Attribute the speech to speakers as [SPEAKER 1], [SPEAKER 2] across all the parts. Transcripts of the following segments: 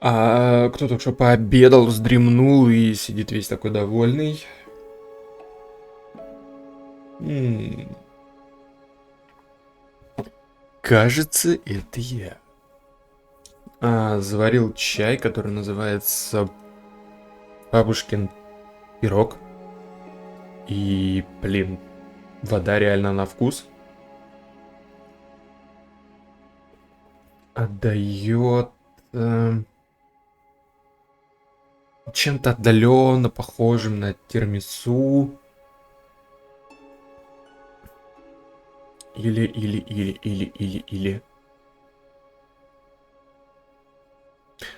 [SPEAKER 1] А кто только что пообедал, вздремнул и сидит весь такой довольный. М, Кажется, это я. Заварил чай, который называется бабушкин пирог. И, блин, вода реально на вкус. Отдает чем-то отдаленно похожим на тирамису. Или.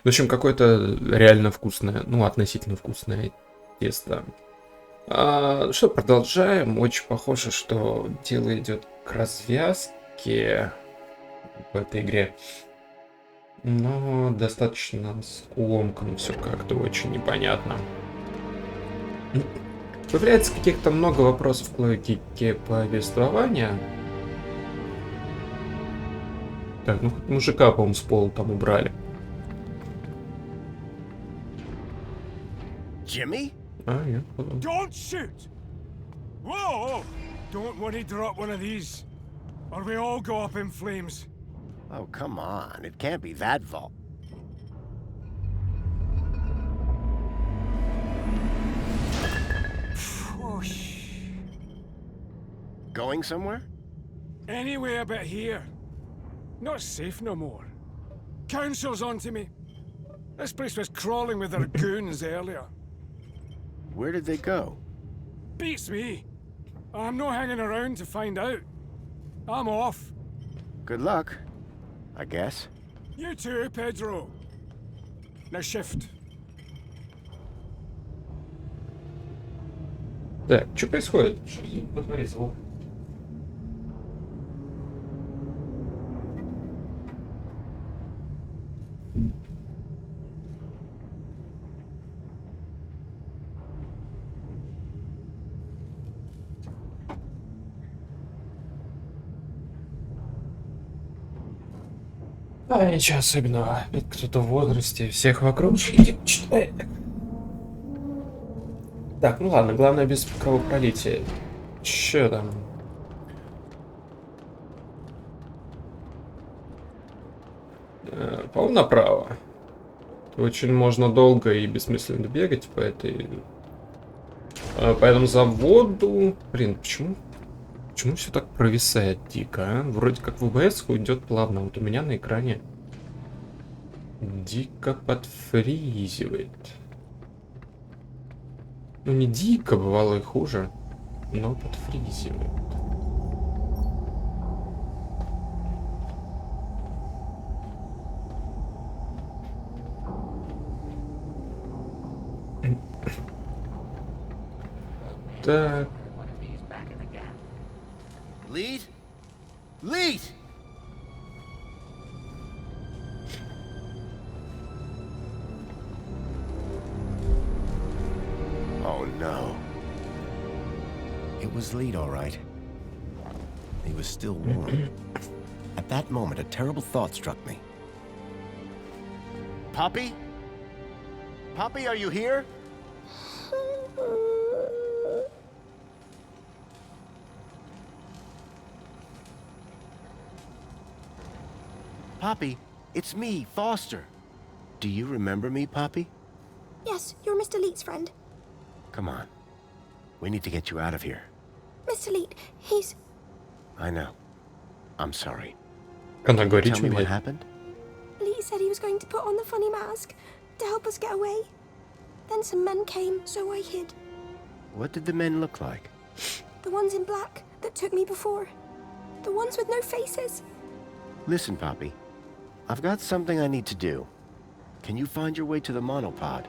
[SPEAKER 1] В общем, какое-то реально вкусное, ну, относительно вкусное тесто. Что, продолжаем. Очень похоже, что дело идет к развязке в этой игре. Но достаточно скомканно все как-то очень непонятно. Появляется каких-то много вопросов к логике повествования. Так, ну хоть мужика, по-моему, с пола там убрали.
[SPEAKER 2] Jimmy?
[SPEAKER 1] Нет.
[SPEAKER 3] Don't shoot! Whoa! Don't worry, drop one of these, or we all go up in flames.
[SPEAKER 2] Oh, come on. It can't be that vault.
[SPEAKER 3] Whoosh.
[SPEAKER 2] Going somewhere?
[SPEAKER 3] Anyway, a bit here. Not safe no more. Council's onto me. This place was crawling with their goons earlier.
[SPEAKER 2] Where did they go?
[SPEAKER 3] Beats me. I'm not hanging around to find out. I'm off.
[SPEAKER 2] Good luck, I guess.
[SPEAKER 3] You too, Pedro. Now shift.
[SPEAKER 1] Так, что происходит? Что здесь творится? Ничего особенного. Опять кто-то в возрасте, всех вокруг читает. Так, ну ладно, главное без кровопролития. Че там? По-моему, направо. Очень можно долго и бессмысленно бегать по этому заводу. Блин, почему все так провисает дико, а? Вроде как в ВБС идет плавно. Вот у меня на экране дико подфризивает. Ну, не дико, бывало и хуже, но подфризивает. Так.
[SPEAKER 2] Lead? Lead! Oh no. It was Lead, all right. He was still warm. At that moment, a terrible thought struck me. Poppy? Poppy, are you here? Poppy, it's me, Foster. Do you remember me, Poppy?
[SPEAKER 4] Yes, you're Mr. Leet's friend.
[SPEAKER 2] Come on. We need to get you out of here.
[SPEAKER 4] Mr. Leet, he's...
[SPEAKER 2] I know. I'm sorry.
[SPEAKER 1] Она говорит,
[SPEAKER 2] Tell me
[SPEAKER 1] что
[SPEAKER 2] what
[SPEAKER 1] нет.
[SPEAKER 2] happened?
[SPEAKER 4] Leet said he was going to put on the funny mask to help us get away. Then some men came, so I hid.
[SPEAKER 2] What did the men look like?
[SPEAKER 4] The ones in black that took me before. The ones with no faces.
[SPEAKER 2] Listen, Poppy. I've got something I need to do. Can you find your way to the monopod?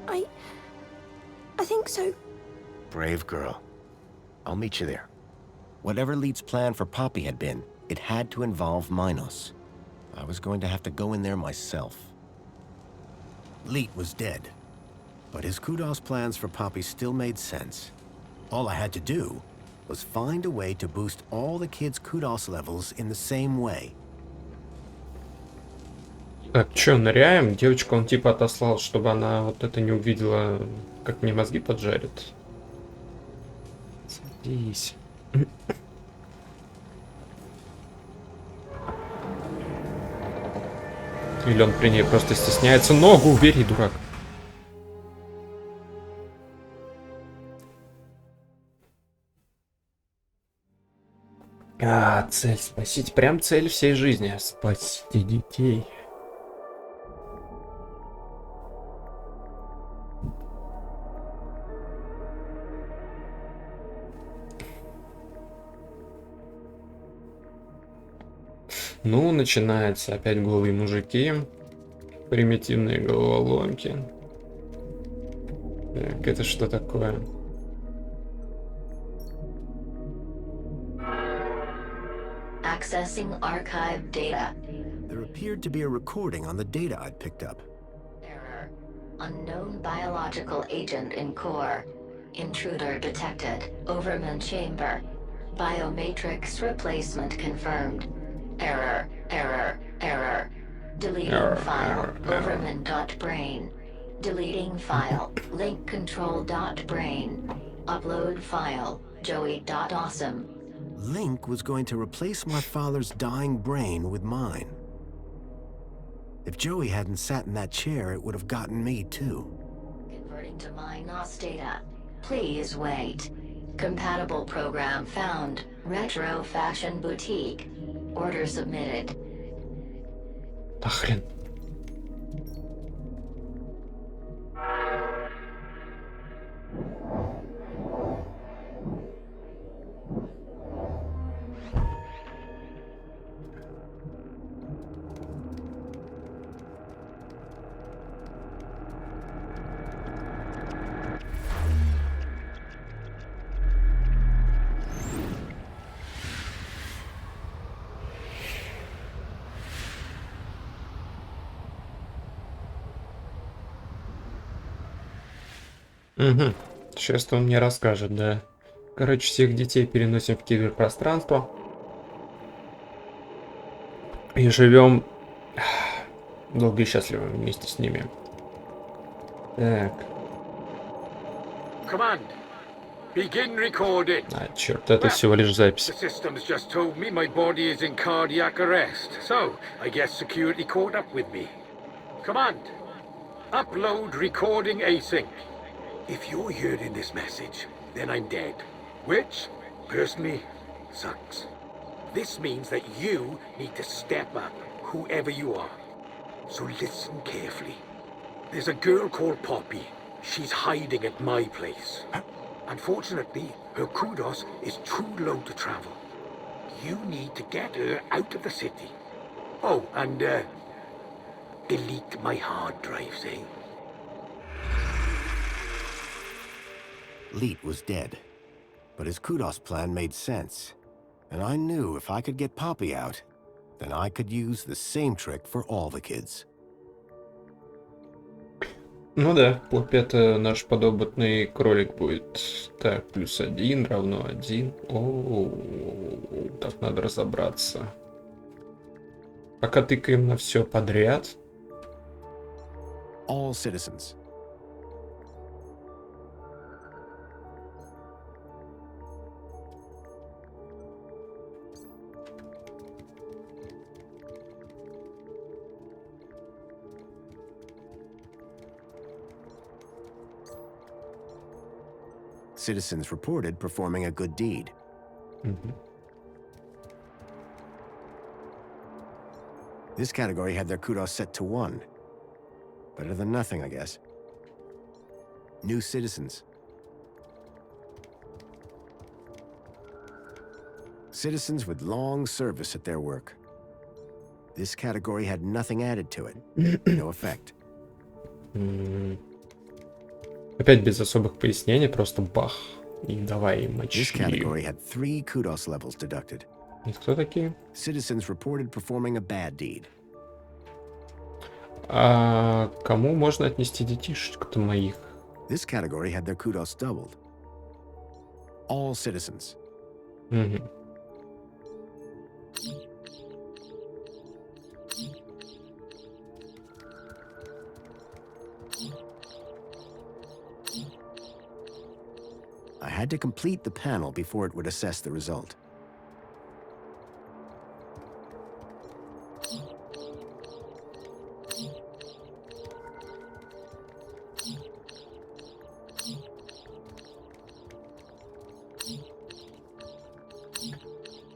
[SPEAKER 4] I think so.
[SPEAKER 2] Brave girl. I'll meet you there. Whatever Leet's plan for Poppy had been, it had to involve Minos. I was going to have to go in there myself. Leet was dead, but his Kudos plans for Poppy still made sense. All I had to do was find a way to boost all the kids' Kudos levels in the same way.
[SPEAKER 1] Так, чё, ныряем? Девочку он типа отослал, чтобы она вот это не увидела, как мне мозги поджарит. Садись. Или он при ней просто стесняется. Ногу убери, дурак. Цель спасить. Прям цель всей жизни. Спасти детей. Ну, начинается опять голые мужики. Примитивные головоломки. Так, это что такое?
[SPEAKER 5] Accessing archive data.
[SPEAKER 2] There appeared to be a recording on the data I'd picked up.
[SPEAKER 5] Error. Unknown biological agent in core. Intruder detected. Overman chamber. Biomatrix replacement confirmed. Error. Error. Error. Deleting
[SPEAKER 1] Error,
[SPEAKER 5] file.
[SPEAKER 1] error.
[SPEAKER 5] Overman.brain. Deleting file. Link control.brain. Upload file. Joey.awesome.
[SPEAKER 2] Link was going to replace my father's dying brain with mine. If Joey hadn't sat in that chair, it would have gotten me too.
[SPEAKER 5] Converting to MyNOS data. Please wait. Compatible program found. Retro Fashion Boutique. Order submitted.
[SPEAKER 1] Да хрен. Угу. Сейчас он мне расскажет, да. Короче, всех детей переносим в киберпространство. И живем долго и счастливо вместе с ними. Так.
[SPEAKER 3] Command. Begin recording.
[SPEAKER 1] Черт, это всего лишь запись.
[SPEAKER 3] The system's just told me my body is in cardiac arrest, so I guess security caught up with me. Command. Upload recording async. If you're hearing this message, then I'm dead. Which, personally, sucks. This means that you need to step up, whoever you are. So listen carefully. There's a girl called Poppy. She's hiding at my place. Unfortunately, her kudos is too low to travel. You need to get her out of the city. Oh, and delete my hard drives, eh?
[SPEAKER 2] Leet was dead, but his kudos plan made sense. And I knew if I could get Poppy out, then I could use the same trick for all the kids.
[SPEAKER 1] Ну да, Поппи это наш подопытный кролик будет. Так, +1 равно 1. О, так надо разобраться. Пока тыкаем на все подряд.
[SPEAKER 2] All citizens. Citizens reported performing a good deed.
[SPEAKER 1] Мгм.
[SPEAKER 2] This category had their kudos set to 1. Better than nothing, I guess. New citizens. Citizens with long service at their work. This category had nothing added to it. No effect.
[SPEAKER 1] Опять без особых пояснений, просто бах. И давай
[SPEAKER 2] This
[SPEAKER 1] мочи.
[SPEAKER 2] category had 3 kudos levels deducted.
[SPEAKER 1] И кто такие?
[SPEAKER 2] Citizens reported performing a bad deed.
[SPEAKER 1] А кому можно отнести детишек-то моих?
[SPEAKER 2] This category had their kudos doubled. All citizens.
[SPEAKER 1] Мгм.
[SPEAKER 2] I had to complete the panel before it would assess the result.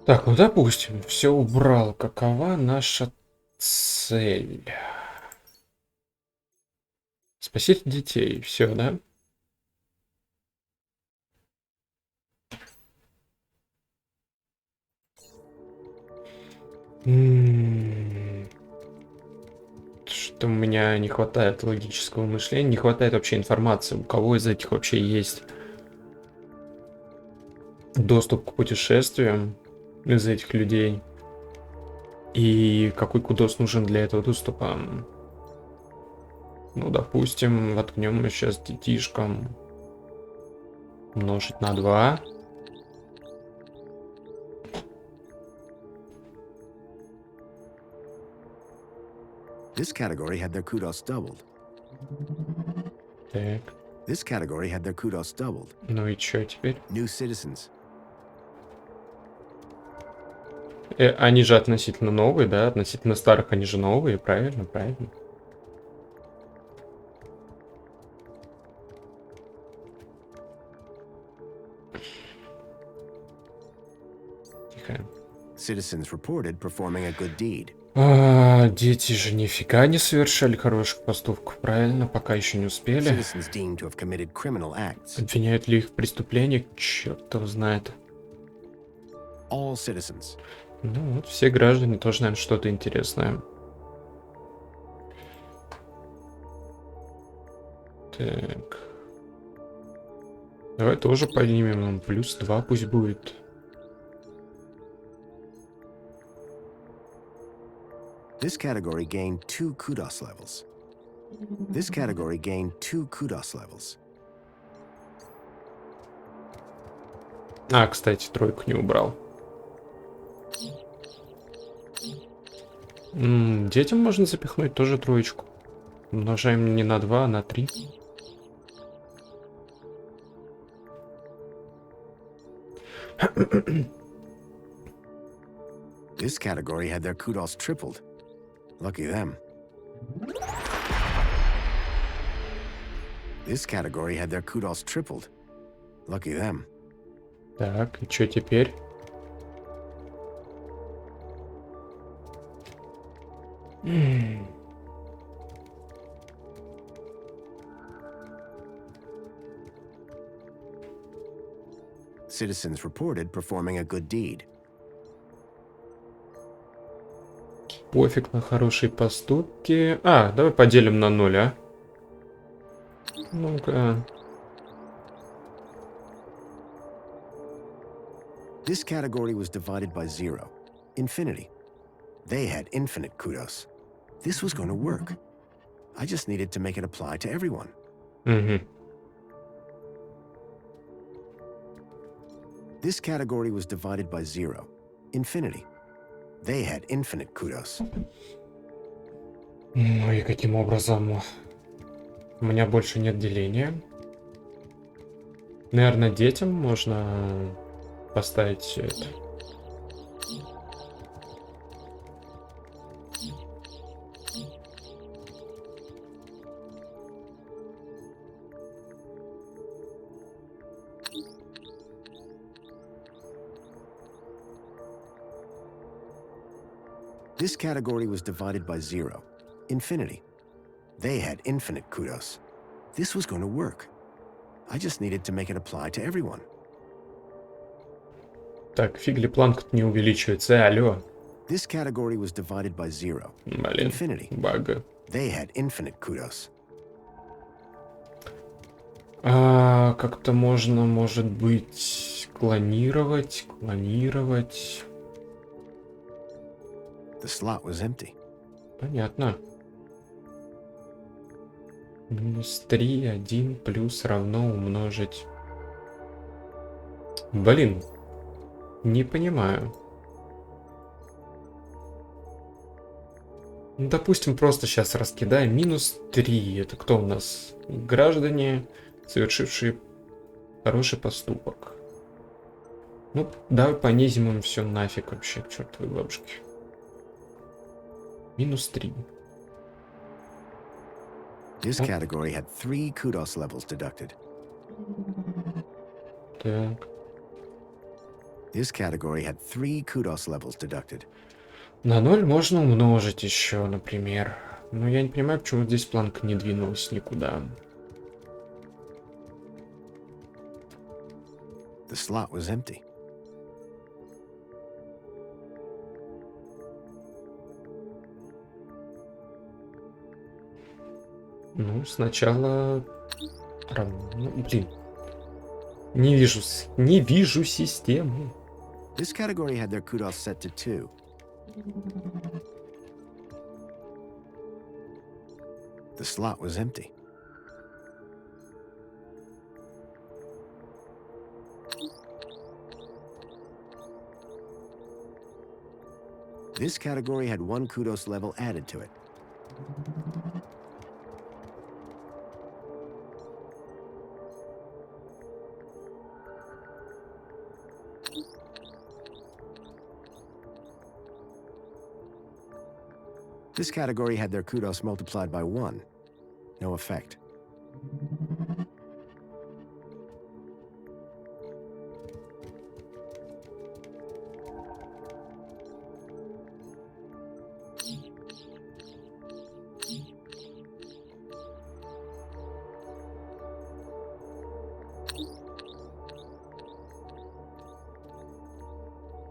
[SPEAKER 1] Так, ну допустим, все убрал. Какова наша цель? Спасите детей. Все, да? Что у меня не хватает логического мышления, не хватает вообще информации. У кого из этих вообще есть доступ к путешествиям из этих людей? И какой кудос нужен для этого доступа? Ну, допустим, воткнем мы сейчас детишкам умножить на 2.
[SPEAKER 2] This category had their kudos doubled.
[SPEAKER 1] Так,
[SPEAKER 2] This category had their kudos doubled.
[SPEAKER 1] ну и чё теперь?
[SPEAKER 2] New citizens.
[SPEAKER 1] Они же относительно новые, да? Относительно старых они же новые, правильно? Правильно. Тихо.
[SPEAKER 2] Citizens reported performing a good deed.
[SPEAKER 1] Дети же нифига не совершали хороших поступков, правильно? Пока еще не успели.
[SPEAKER 2] Citizens deemed to have committed criminal acts.
[SPEAKER 1] Обвиняют ли их в преступлениях? Черт его знает.
[SPEAKER 2] All citizens.
[SPEAKER 1] Ну вот, все граждане тоже, наверное, что-то интересное. Так. Давай тоже поднимем. Нам плюс 2 пусть будет.
[SPEAKER 2] This category gained 2 kudos levels. This category gained 2 kudos levels.
[SPEAKER 1] Кстати, тройку не убрал. Детям можно запихнуть тоже троечку. Умножаем не на 2, а на 3.
[SPEAKER 2] This category had their kudos tripled. Lucky them. This category had their kudos tripled. Lucky them.
[SPEAKER 1] Так, и что теперь?
[SPEAKER 2] Citizens reported performing a good deed.
[SPEAKER 1] Пофиг на хорошие поступки. Давай поделим на 0, а? Ну-ка.
[SPEAKER 2] This category was divided by 0. Infinity. They had infinite kudos. This was going to work. I just needed to make it apply to everyone.
[SPEAKER 1] Угу.
[SPEAKER 2] This category was divided by 0. Infinity. They had infinite kudos.
[SPEAKER 1] Ну и каким образом? У меня больше нет деления. Наверное, детям можно поставить все это.
[SPEAKER 2] This category was divided by 0. Infinity. They had infinite kudos. This was going to work. I just needed to make it apply to everyone.
[SPEAKER 1] Так, фигли планка не увеличивается. Алло.
[SPEAKER 2] This category was divided by 0.
[SPEAKER 1] Блин,
[SPEAKER 2] Infinity.
[SPEAKER 1] баг.
[SPEAKER 2] They had infinite kudos.
[SPEAKER 1] Как-то можно, может быть, клонировать.
[SPEAKER 2] The slot was empty.
[SPEAKER 1] Понятно. Минус 3, 1 плюс равно умножить. Блин, не понимаю. Ну, допустим, просто сейчас раскидаем. Минус 3. Это кто у нас? Граждане, совершившие Хороший поступок. Ну, давай понизим им все нафиг вообще, к чертовой бабушке. -3.
[SPEAKER 2] This category had 3 kudos levels deducted.
[SPEAKER 1] Так.
[SPEAKER 2] This category had 3 kudos levels deducted.
[SPEAKER 1] На 0 можно умножить еще, например. Но я не понимаю, почему здесь планка не двинулась никуда.
[SPEAKER 2] The slot was empty.
[SPEAKER 1] Ну, сначала... Ну, блин. Не вижу систему.
[SPEAKER 2] This category had their kudos set to 2. The slot was empty. This category had 1 kudos level added to it. This category had their kudos multiplied by 1. No effect.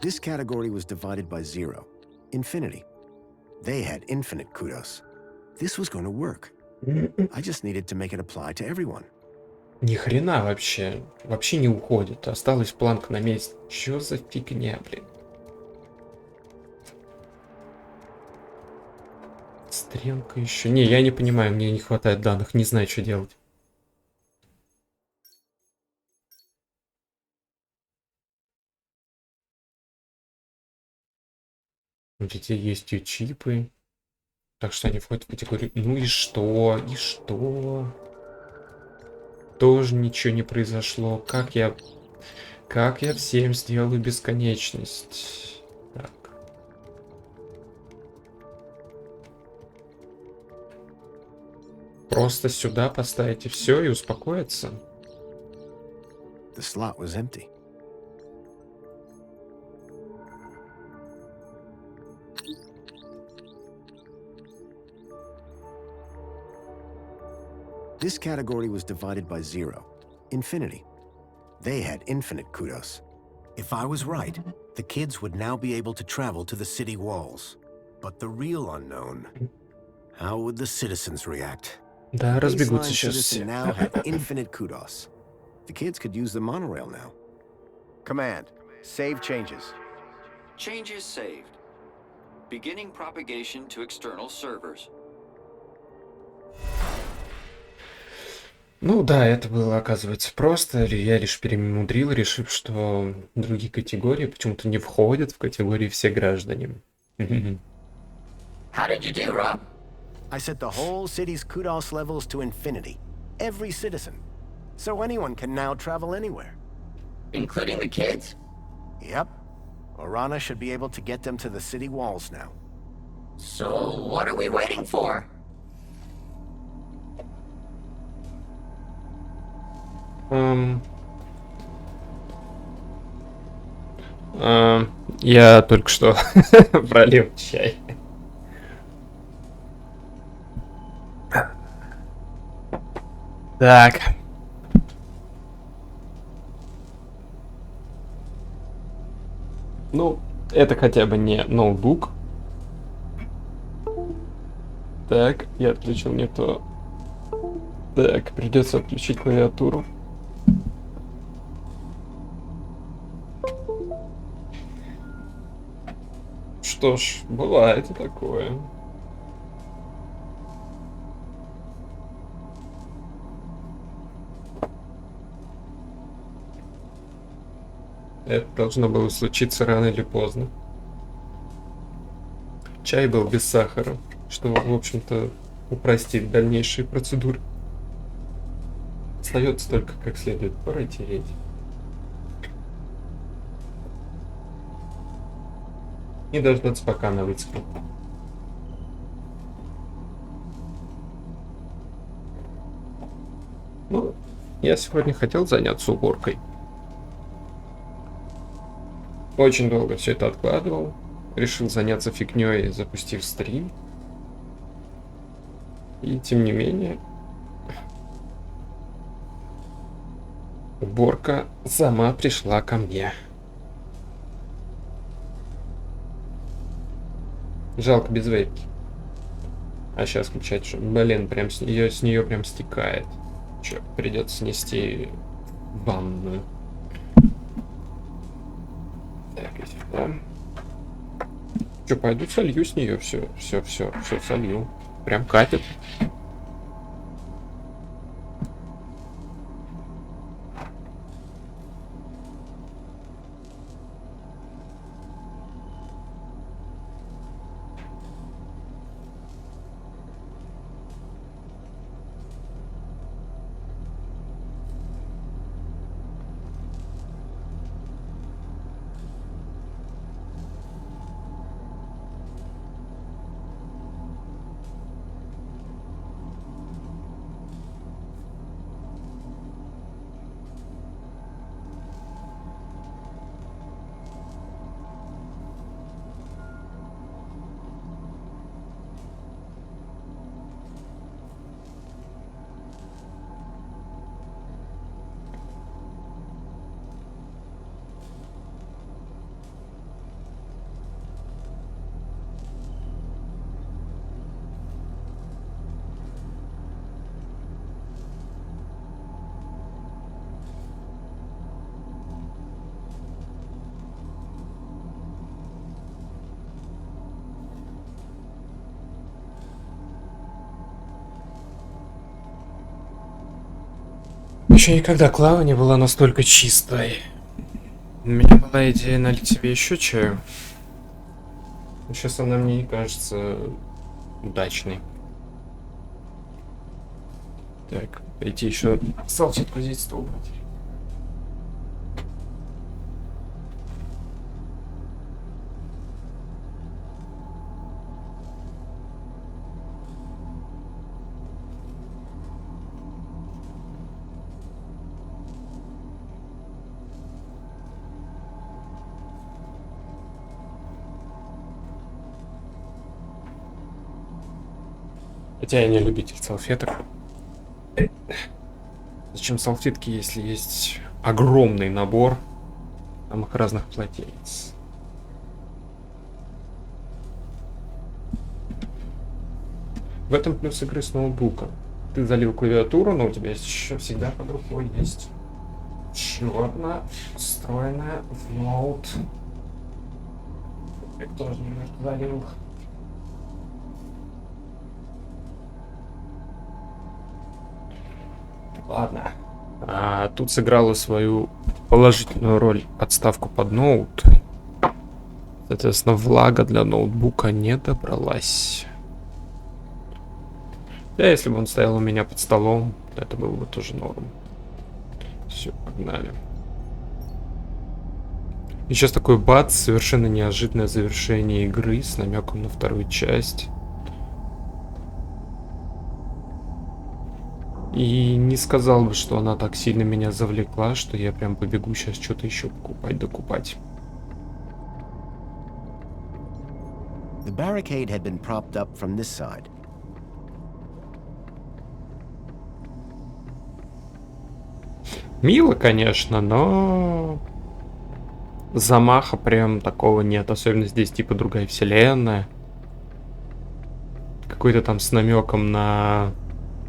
[SPEAKER 2] This category was divided by 0. Infinity. They had infinite kudos. This was going to work. I just needed to make it apply to everyone.
[SPEAKER 1] Ни хрена вообще. Вообще не уходит. Осталась планка на месте. Чё за фигня, блин? Стрелка еще. Не, я не понимаю, мне не хватает данных, не знаю, что делать. У детей есть и чипы. Так что они входят в категорию. Ну и что? И что? Тоже ничего не произошло. Как я всем сделаю бесконечность? Так. Просто сюда поставить и все, и успокоиться.
[SPEAKER 2] The slot was empty. This category was divided by 0. Infinity. They had infinite kudos. If I was right, the kids would now be able to travel to the city walls. But the real unknown, how would the citizens react?
[SPEAKER 1] Да, разбегутся
[SPEAKER 2] Baseline
[SPEAKER 1] сейчас
[SPEAKER 2] citizen
[SPEAKER 1] все.
[SPEAKER 2] now had infinite kudos. The kids could use the monorail now. Command. Save changes.
[SPEAKER 6] Changes saved. Beginning propagation to external servers.
[SPEAKER 1] Ну да, это было, оказывается, просто. Я лишь перемудрил, решив, что другие категории почему-то не входят в категории все граждане.
[SPEAKER 3] How did you do, Rob?
[SPEAKER 2] I set the whole city's kudos levels to infinity. Every citizen. So anyone can now travel anywhere.
[SPEAKER 3] Including the kids?
[SPEAKER 2] Yep. Orana should be able to get them to the city walls now.
[SPEAKER 3] So, what are we waiting for?
[SPEAKER 1] Я только что пролил чай. Так. Ну, это хотя бы не ноутбук. Так, я отключил не то. Так, придется отключить клавиатуру. Что ж, бывает и такое. Это должно было случиться рано или поздно. Чай был без сахара, что, в общем-то, упростит дальнейшие процедуры. Остается только как следует протереть. И дождаться, пока она высохнет. Ну, я сегодня хотел заняться уборкой. Очень долго все это откладывал. Решил заняться фигней, запустив стрим. И тем не менее, уборка сама пришла ко мне. Жалко без вейпки. А сейчас включать, что, блин, прям с нее прям стекает. Че, придется снести в ванную. Так, и сюда. Че, пойду солью с нее, все солью. Прям катит. Еще никогда Клава не была настолько чистой. У меня была идея налить себе еще чаю. Но сейчас она мне не кажется удачной. Так, пойти еще салфетку здесь стол убрать. Хотя я не любитель салфеток. Зачем салфетки, если есть огромный набор самых разных полотенец? В этом плюс игры с ноутбуком. Ты залил клавиатуру, но у тебя еще всегда под рукой есть еще одна встроенная в ноут. Я тоже немножко залил. Ладно. Тут сыграла свою положительную роль отставку под ноут. Соответственно, влага для ноутбука не добралась. Да, если бы он стоял у меня под столом, это было бы тоже норм. Все, погнали. И сейчас такой бац, совершенно неожиданное завершение игры с намеком на вторую часть. И не сказал бы, что она так сильно меня завлекла, что я прям побегу сейчас что-то еще покупать, докупать.
[SPEAKER 2] The barricade had been propped up from this side.
[SPEAKER 1] Мило, конечно, но замаха прям такого нет. Особенно здесь типа другая вселенная. Какой-то там с намеком на...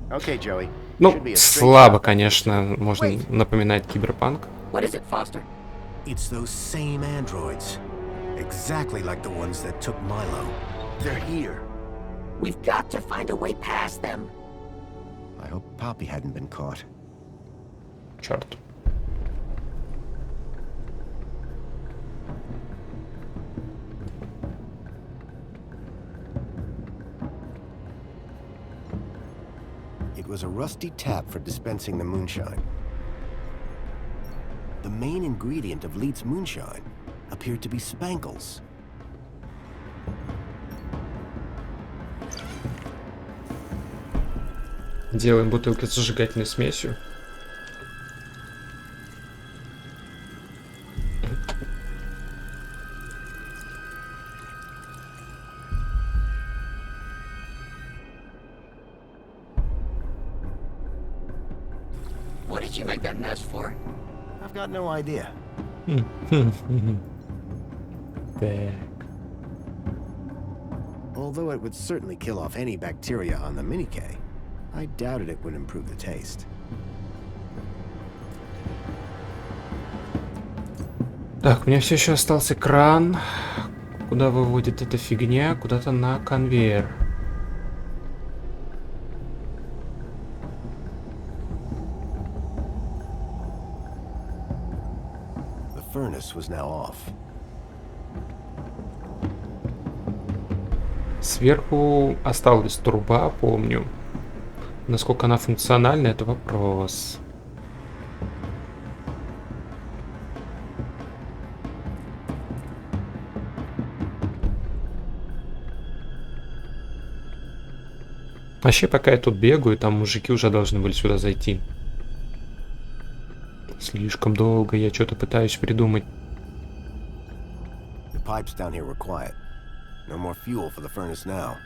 [SPEAKER 2] Okay, Joey.
[SPEAKER 1] Ну, слабо, конечно, можно напоминать киберпанк.
[SPEAKER 2] It's those same androids. Exactly like the ones that took Milo. They're here.
[SPEAKER 7] We've got to find a way past them.
[SPEAKER 2] I hope Poppy hadn't been caught.
[SPEAKER 1] Черт.
[SPEAKER 2] It was a rusty tap for dispensing the moonshine. The main ingredient of Leet's moonshine appeared to be spangles.
[SPEAKER 1] Делаем бутылки с зажигательной смесью.
[SPEAKER 7] What did you make that mess for?
[SPEAKER 2] I've got no idea.
[SPEAKER 1] Так.
[SPEAKER 2] Although it would certainly kill off any bacteria on the mini-K, I doubted it would improve the taste.
[SPEAKER 1] Так, у меня все еще остался кран. Куда выводит эта фигня? Куда-то на конвейер.
[SPEAKER 2] The furnace was now off.
[SPEAKER 1] Сверху осталась труба, помню. Насколько она функциональна, это вопрос. Вообще, пока я тут бегаю, там мужики уже должны были сюда зайти. Слишком долго я что-то пытаюсь придумать.
[SPEAKER 2] The pipes down here were quiet. No more fuel for the furnace now.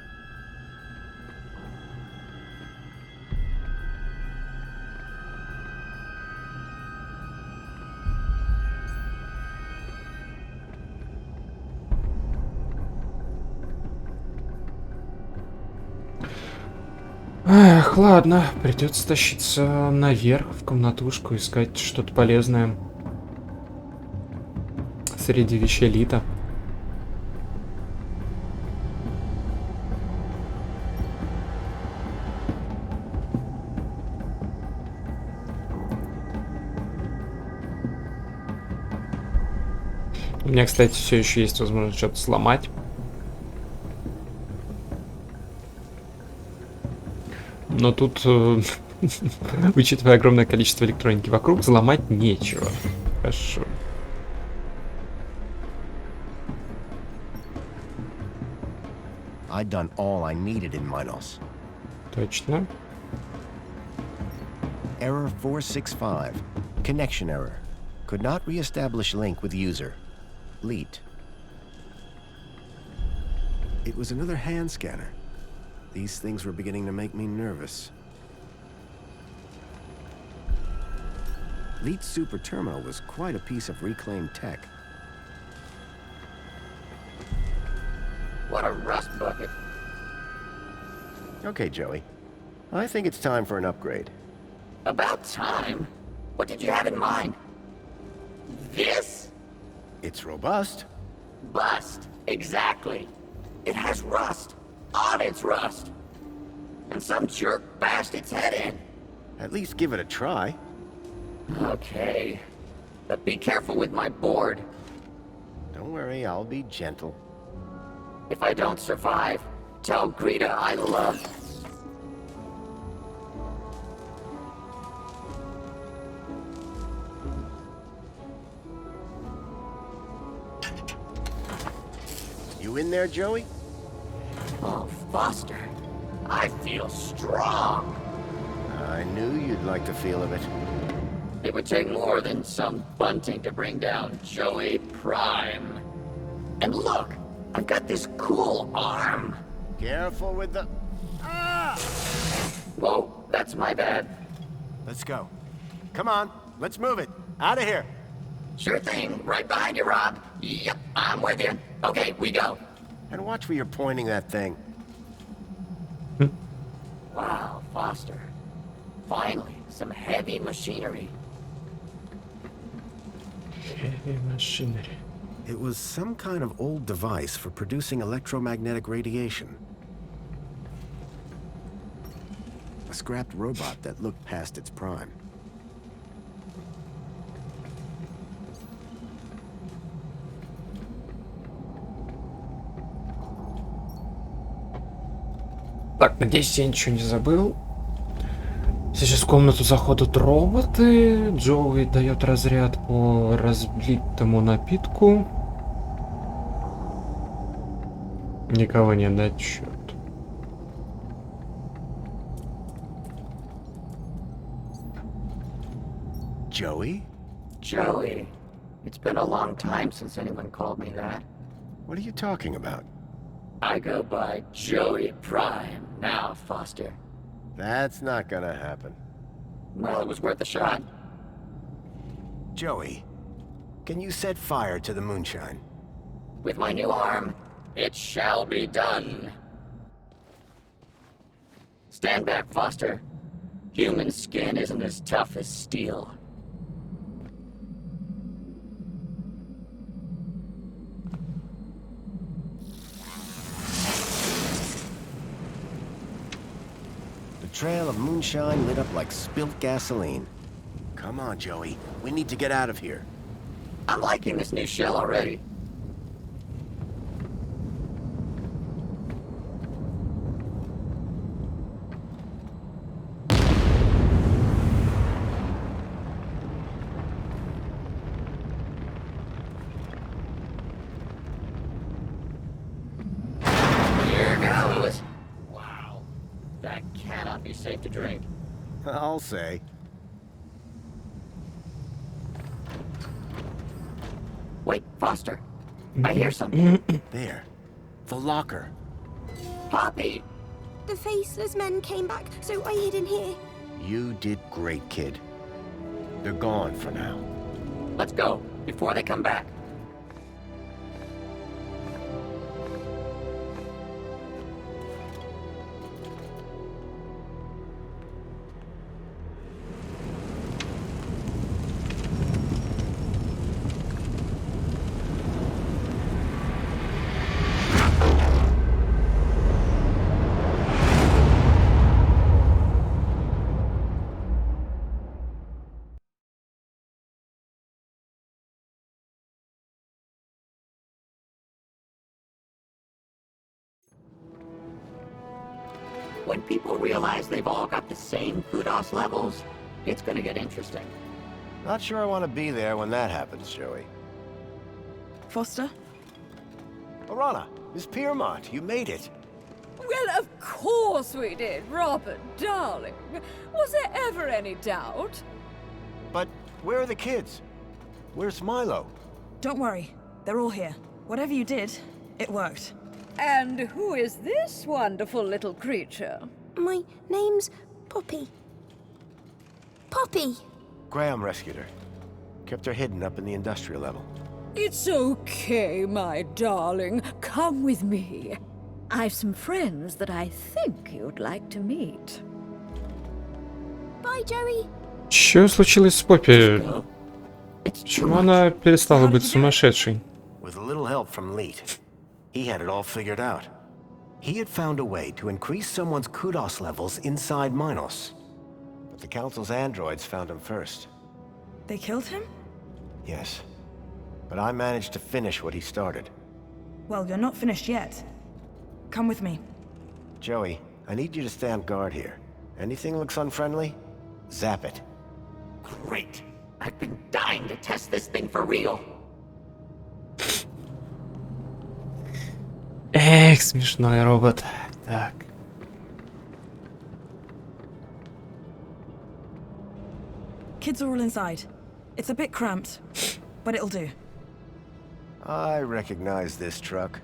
[SPEAKER 1] Эх, ладно, придется тащиться наверх в комнатушку, искать что-то полезное среди вещей Лита. У меня, кстати, все еще есть возможность что-то сломать. Но тут, учитывая огромное количество электроники вокруг, взломать нечего. Хорошо.
[SPEAKER 2] I'd done all I needed in Minos.
[SPEAKER 1] Точно.
[SPEAKER 2] Error 465. Connection error. Could not re-establish link with user. Leet. It was another hand scanner. These things were beginning to make me nervous. Leet's super terminal was quite a piece of reclaimed tech.
[SPEAKER 7] What a rust bucket.
[SPEAKER 2] Okay, Joey. I think it's time for an upgrade.
[SPEAKER 7] About time. What did you have in mind? This?
[SPEAKER 2] It's robust.
[SPEAKER 7] Bust. Exactly. It has rust on its rust. And some jerk bashed its head in.
[SPEAKER 2] At least give it a try.
[SPEAKER 7] Okay. But be careful with my board.
[SPEAKER 2] Don't worry, I'll be gentle.
[SPEAKER 7] If I don't survive, tell Greta I love.
[SPEAKER 2] You in there, Joey?
[SPEAKER 7] Oh, Foster. I feel strong.
[SPEAKER 2] I knew you'd like the feel of it.
[SPEAKER 7] It would take more than some bunting to bring down Joey Prime. And look, I've got this cool arm.
[SPEAKER 2] Careful with the... Ah!
[SPEAKER 7] Whoa, that's my bad.
[SPEAKER 2] Let's go. Come on, let's move it. Out of here.
[SPEAKER 7] Sure thing, right behind you, Rob. Yep, I'm with you. Okay, we go.
[SPEAKER 2] And watch where you're pointing that thing.
[SPEAKER 7] Wow, Foster. Finally, some heavy machinery.
[SPEAKER 1] Heavy machinery.
[SPEAKER 2] It was some kind of old device for producing electromagnetic radiation. A scrapped robot that looked past its prime.
[SPEAKER 1] Так, надеюсь, я ничего не забыл. Сейчас в комнату заходят роботы. Джоуи дает разряд по разбитому напитку. Никого не дать, черт.
[SPEAKER 2] Joey?
[SPEAKER 7] Joey. It's been a long time since anyone called me that.
[SPEAKER 2] What are you talking about?
[SPEAKER 7] I go by Joey Prime now, Foster.
[SPEAKER 2] That's not gonna happen.
[SPEAKER 7] Well, it was worth a shot.
[SPEAKER 2] Joey, can you set fire to the moonshine?
[SPEAKER 7] With my new arm, it shall be done. Stand back, Foster. Human skin isn't as tough as steel.
[SPEAKER 2] The trail of moonshine lit up like spilt gasoline. Come on, Joey. We need to get out of here.
[SPEAKER 7] I'm liking this new shell already. Here goes. Wow. That cannot be safe to drink.
[SPEAKER 2] I'll say.
[SPEAKER 7] Wait, Foster. I hear something.
[SPEAKER 2] There. The locker.
[SPEAKER 7] Poppy!
[SPEAKER 4] The faceless men came back, so I hid in here.
[SPEAKER 2] You did great, kid. They're gone for now.
[SPEAKER 7] Let's go, before they come back. When people realize they've all got the same kudos levels, it's gonna get interesting.
[SPEAKER 2] Not sure I want to be there when that happens, Joey.
[SPEAKER 8] Foster?
[SPEAKER 2] Lorana, Miss Piermont, you made it.
[SPEAKER 8] Well, of course we did, Robert, darling. Was there ever any doubt?
[SPEAKER 2] But where are the kids? Where's Milo?
[SPEAKER 8] Don't worry, they're all here. Whatever you did, it worked. And who is this wonderful little creature?
[SPEAKER 4] My name's Poppy. Poppy!
[SPEAKER 2] Graham rescued her. Kept her hidden up in the industrial level.
[SPEAKER 8] It's okay, my darling. Come with me. I've some friends that I think you'd like to meet.
[SPEAKER 4] Bye, Joey.
[SPEAKER 1] Что случилось с Поппи? Почему она перестала быть сумасшедшей?
[SPEAKER 2] With a little help from Leet, he had it all figured out. He had found a way to increase someone's kudos levels inside Minos. But the Council's androids found him first.
[SPEAKER 8] They killed him?
[SPEAKER 2] Yes. But I managed to finish what he started.
[SPEAKER 8] Well, you're not finished yet. Come with me.
[SPEAKER 2] Joey, I need you to stand guard here. Anything looks unfriendly? Zap it.
[SPEAKER 7] Great! I've been dying to test this thing for real.
[SPEAKER 1] Эх, смешной робот. Так.
[SPEAKER 8] Kids are all inside. It's a bit cramped, but it'll do.
[SPEAKER 2] I recognize this truck.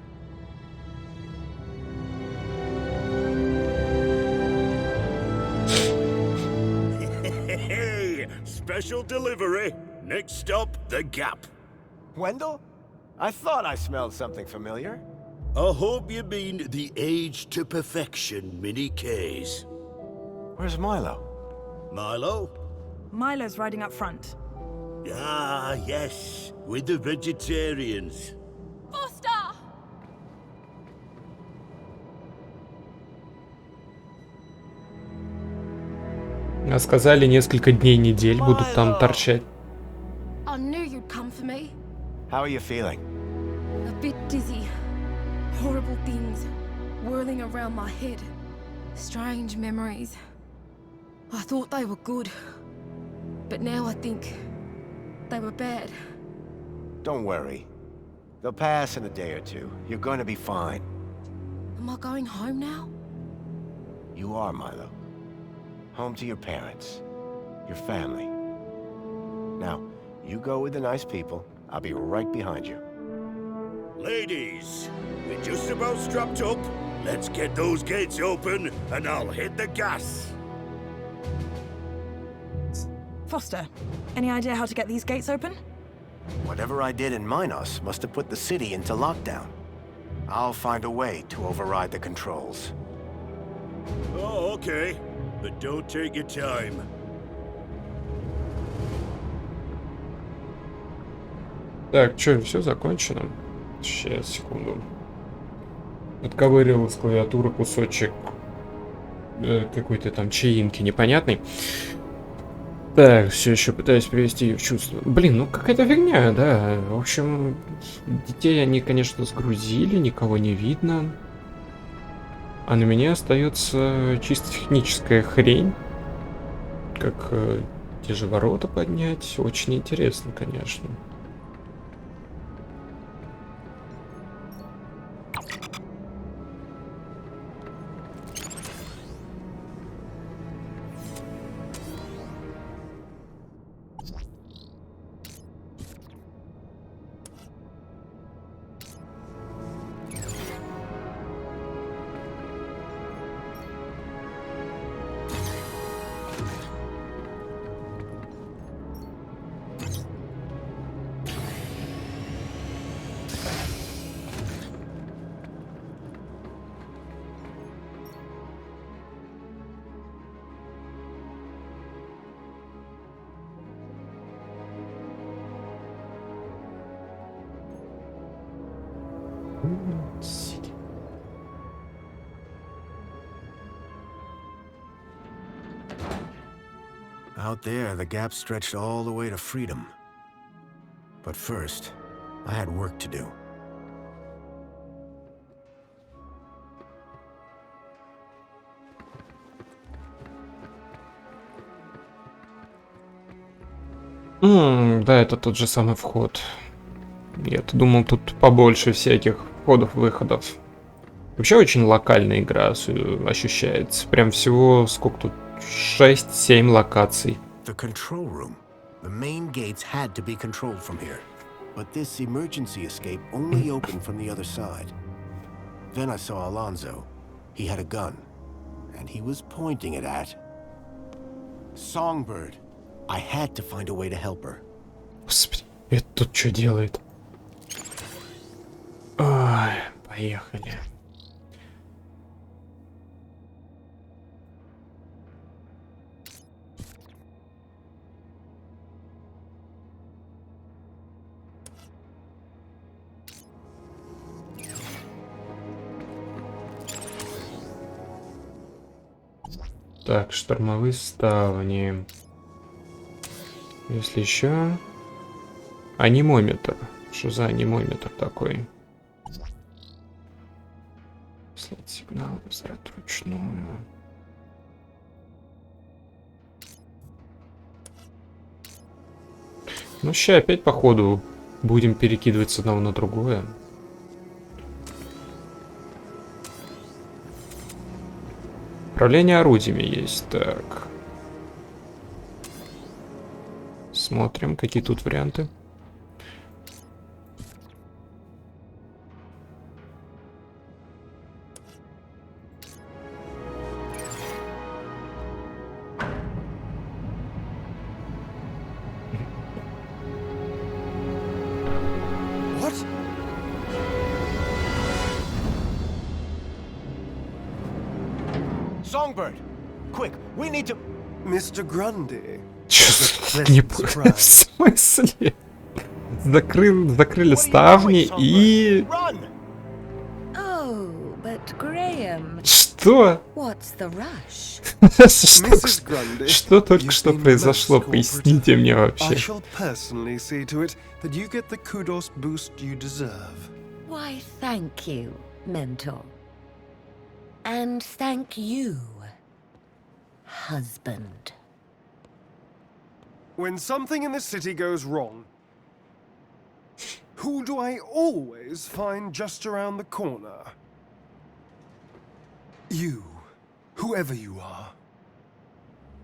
[SPEAKER 9] Hey, special delivery. Next stop, the Gap.
[SPEAKER 2] Wendell? I thought I smelled something familiar.
[SPEAKER 9] I hope you mean the Age to Perfection mini case.
[SPEAKER 2] Where's Milo?
[SPEAKER 9] Milo?
[SPEAKER 8] Milo's riding up front.
[SPEAKER 9] Ah, yes, with the vegetarians.
[SPEAKER 8] Foster!
[SPEAKER 1] А сказали, несколько дней, недель будут там торчать.
[SPEAKER 4] I knew you'd come for me.
[SPEAKER 2] How are you feeling?
[SPEAKER 4] A bit dizzy. Horrible things whirling around my head. Strange memories. I thought they were good, but now I think they were bad.
[SPEAKER 2] Don't worry. They'll pass in a day or two. You're going to be fine.
[SPEAKER 4] Am I going home now?
[SPEAKER 2] You are, Milo. Home to your parents. Your family. Now, you go with the nice people. I'll be right behind you.
[SPEAKER 9] Ladies, we're just about strapped up. Let's get those gates open, and I'll hit the gas.
[SPEAKER 10] Foster, any idea how to get these gates open?
[SPEAKER 2] Whatever I did in Minos must have put the city into lockdown. I'll find a way to override the controls.
[SPEAKER 9] Oh, okay. But don't take your time.
[SPEAKER 1] Так, что, все закончено? Сейчас, секунду. Отковырил с клавиатуры кусочек какой-то там чаинки непонятный. Так, все еще пытаюсь привести ее в чувство. Блин, ну какая-то фигня, да. В общем, детей они, конечно, сгрузили, никого не видно. А на меня остается чисто техническая хрень. Как те же ворота поднять. Очень интересно, конечно.
[SPEAKER 2] Out there, the gap stretched all the way to freedom. But first, I had work to do.
[SPEAKER 1] Да, это тот же самый вход. Я-то думал, тут побольше всяких входов-выходов. Вообще очень локальная игра ощущается. Прям всего, сколько тут, 6-7 локаций.
[SPEAKER 2] The control room. The main gates had to be controlled from here. But this emergency escape only opened from the other side. Then I saw Alonzo. He had a gun. And he was pointing it at... Songbird. I had to find a way to help her.
[SPEAKER 1] Господи, это тут что делает? Ой, поехали. Так, штормовые ставни. Если еще... Анимометр. Что за анимометр такой? Слать сигнал, возврат вручную. Ну, сейчас опять, походу, будем перекидывать с одного на другое. Управление орудиями есть. Так. Смотрим, какие тут варианты.
[SPEAKER 2] Songbird! Quick, we need to...
[SPEAKER 11] Mr. Grundy.
[SPEAKER 1] Не в смысле? Закрыли ставни и...
[SPEAKER 8] Oh, but Graham.
[SPEAKER 1] Что?
[SPEAKER 8] What's the rush?
[SPEAKER 1] Что только что произошло? Поясните мне вообще.
[SPEAKER 11] I shall personally see to it that you get the kudos boost you deserve.
[SPEAKER 8] Why, thank you, Mentor. And thank you. husband.
[SPEAKER 11] When something in the city goes wrong, who do I always find just around the corner? You, whoever you are.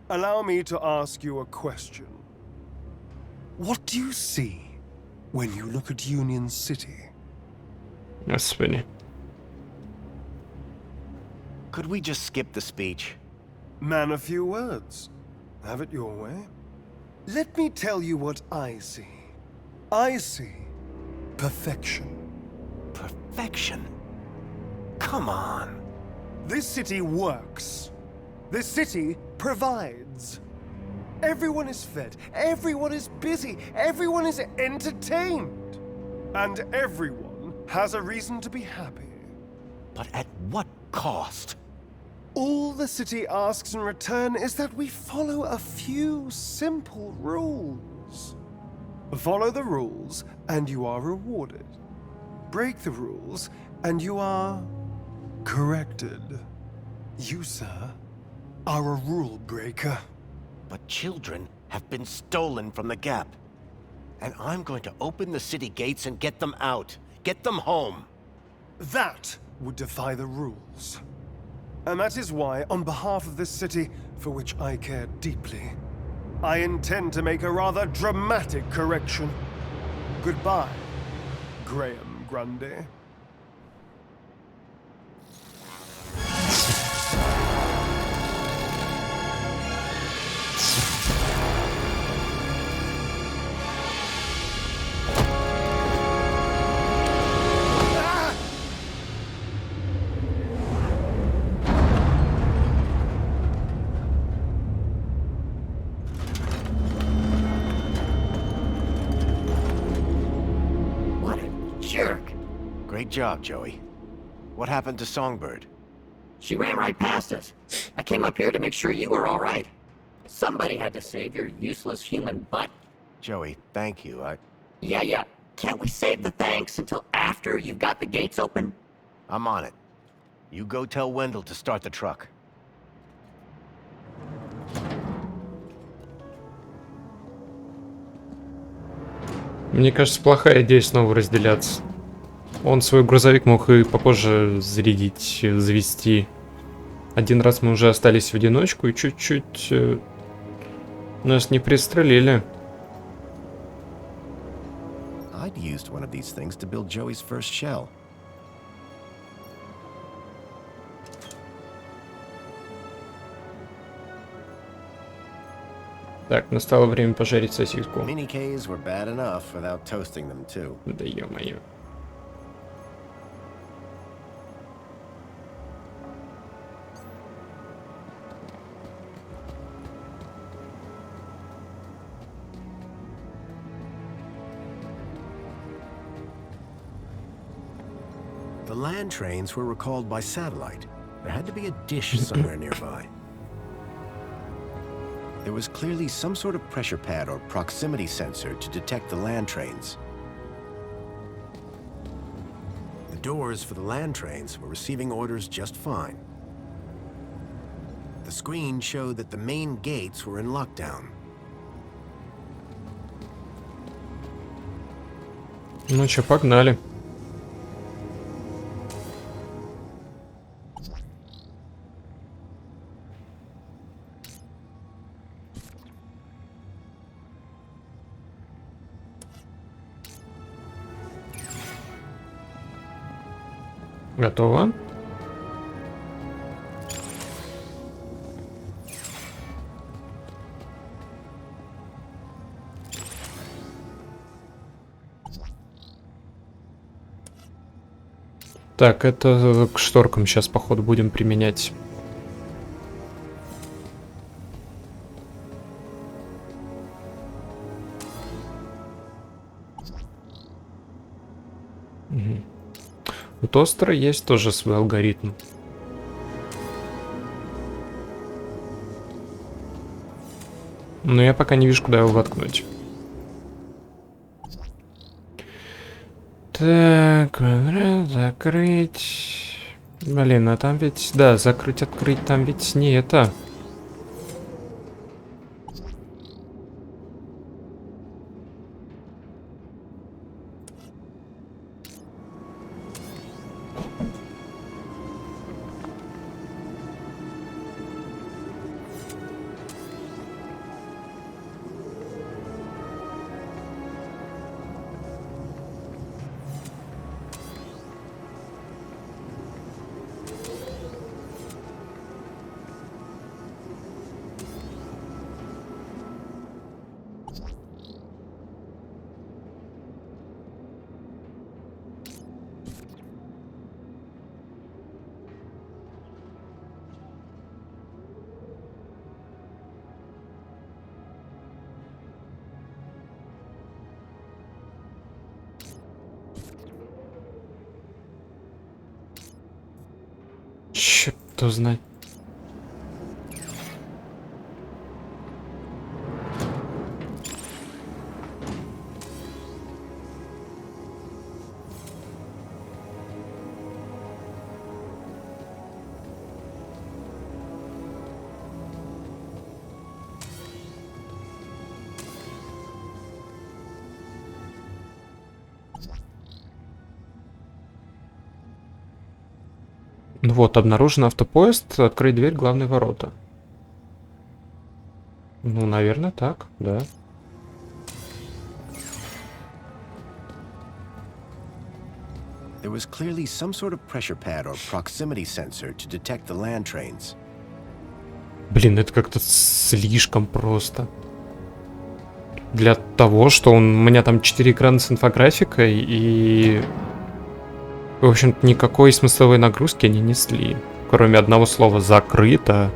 [SPEAKER 11] Allow me to ask you a question. What do you see when you look at Union City?
[SPEAKER 1] Господи.
[SPEAKER 2] Could we just skip the speech?
[SPEAKER 11] Man, a few words. Have it your way. Let me tell you what I see. I see perfection.
[SPEAKER 2] Perfection? Come on.
[SPEAKER 11] This city works. This city provides. Everyone is fed, everyone is busy, everyone is entertained. And everyone has a reason to be happy.
[SPEAKER 2] But at what cost?
[SPEAKER 11] All the city asks in return is that we follow a few simple rules. Follow the rules and you are rewarded. Break the rules and you are corrected. You, sir, are a rule breaker.
[SPEAKER 2] But children have been stolen from the Gap. And I'm going to open the city gates and get them out. Get them home.
[SPEAKER 11] That would defy the rules. And that is why, on behalf of this city, for which I care deeply, I intend to make a rather dramatic correction. Goodbye, Graham Grundy.
[SPEAKER 2] Great job, Joey. What happened to Songbird?
[SPEAKER 7] She ran right past us. I came up here to make sure you were all right. Somebody had to save your useless human butt.
[SPEAKER 2] Joey, thank you.
[SPEAKER 7] Yeah. Can't we save the thanks until after you've got the gates open?
[SPEAKER 2] I'm on it. You go tell Wendell to start the truck.
[SPEAKER 1] Мне кажется, плохая идея снова разделяться. Он свой грузовик мог и попозже зарядить, завести. Один раз мы уже остались в одиночку и чуть-чуть нас не пристрелили.
[SPEAKER 2] I'd used one of these things to build Joey's first shell.
[SPEAKER 1] Так, настало время пожарить сосиску.
[SPEAKER 2] Mini Ks were bad enough without toasting them too.
[SPEAKER 1] Да ё-моё.
[SPEAKER 2] The land trains were recalled by satellite. There had to be a dish somewhere nearby. There was clearly some sort of pressure pad or proximity sensor to detect the land trains. The doors for the land trains were receiving orders just fine. The screen showed that the main gates were in lockdown.
[SPEAKER 1] Ну чё, погнали. Готово. Так, это к шторкам сейчас, походу, будем применять. Угу. У тостера есть тоже свой алгоритм. Но я пока не вижу, куда его воткнуть. Так, квадрат, закрыть. Блин, а там ведь... Да, закрыть, открыть, там ведь не это. Кто знает. Ну вот, обнаружен автопоезд, открыть дверь, главные ворота. Ну, наверное, так, да.
[SPEAKER 2] There was clearly some sort of pressure pad or proximity sensor to detect the land trains.
[SPEAKER 1] Блин, это как-то слишком просто. Для того, что у меня там 4 экрана с инфографикой и... В общем-то, никакой смысловой нагрузки они несли. Кроме одного слова «закрыто».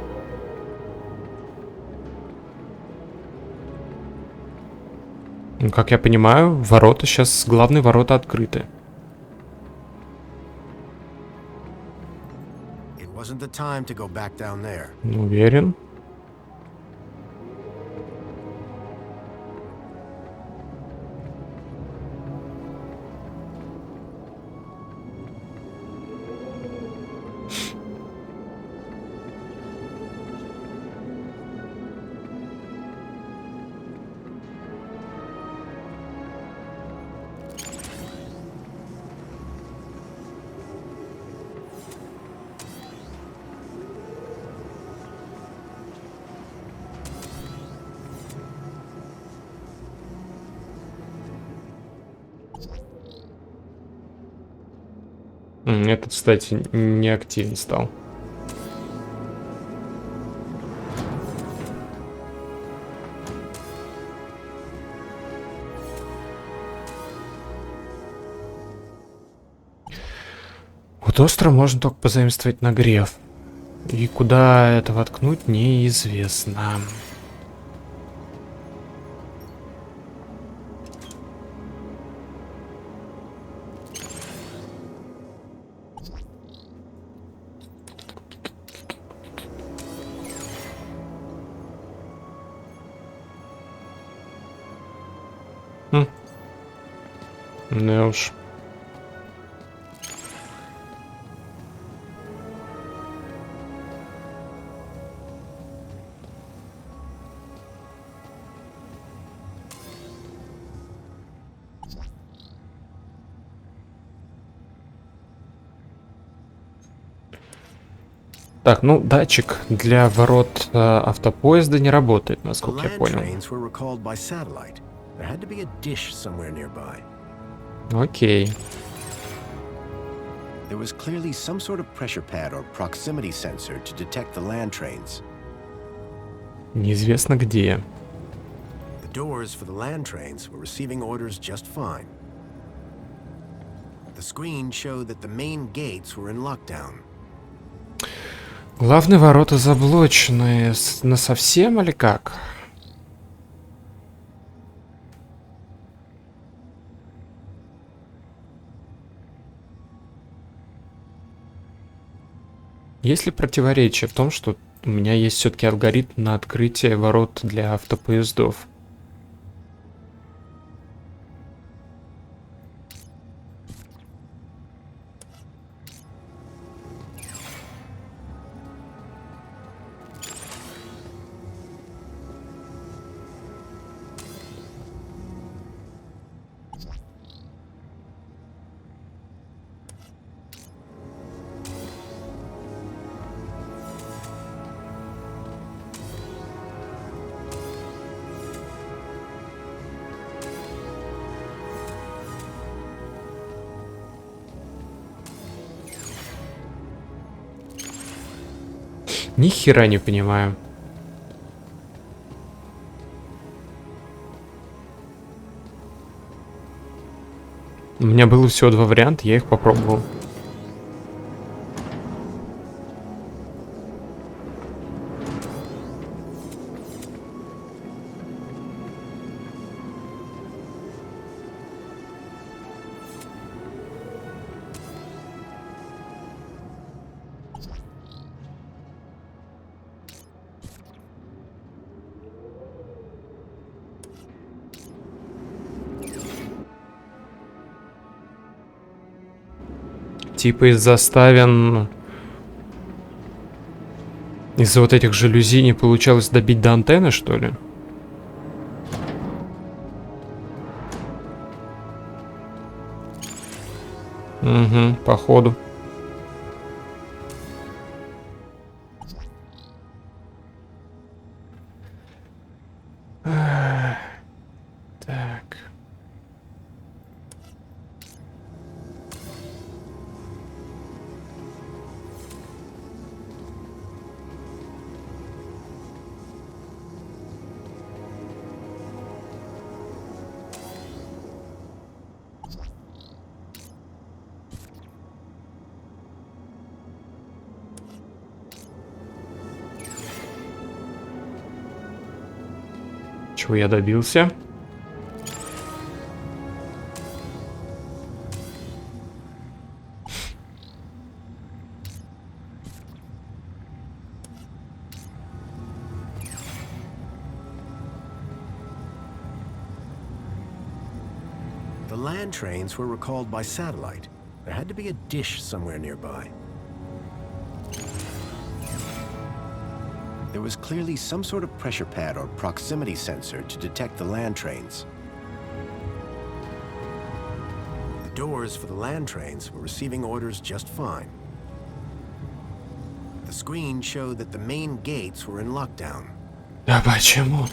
[SPEAKER 1] Ну, как я понимаю, ворота сейчас, главные ворота открыты. Уверен. Этот, кстати, не активен стал. Вот остро можно только позаимствовать нагрев. И куда это воткнуть, неизвестно. Ну уж. Так, ну датчик для ворот автопоезда не работает, насколько я понял. Окей.
[SPEAKER 2] There was clearly some sort of pressure pad or proximity sensor to detect the land trains.
[SPEAKER 1] Неизвестно где.
[SPEAKER 2] The doors for the land trains were receiving orders just fine. The screen showed that the main gates were in lockdown.
[SPEAKER 1] Главные ворота заблочены. Насовсем или как? Есть ли противоречие в том, что у меня есть все-таки алгоритм на открытие ворот для автопоездов? Ни хера не понимаю. У меня было всего 2 варианта, я их попробовал. типа из-за ставен... Из-за вот этих жалюзи не получалось добить до антенны, что ли? Угу, походу. Так. Чего я добился?
[SPEAKER 2] The land trains were recalled by satellite. There had to be a dish somewhere nearby. There was clearly some sort of pressure pad or proximity sensor to detect the land trains. The doors for the land trains were receiving orders just fine. The screen showed that the main gates were in lockdown.
[SPEAKER 1] Да почему?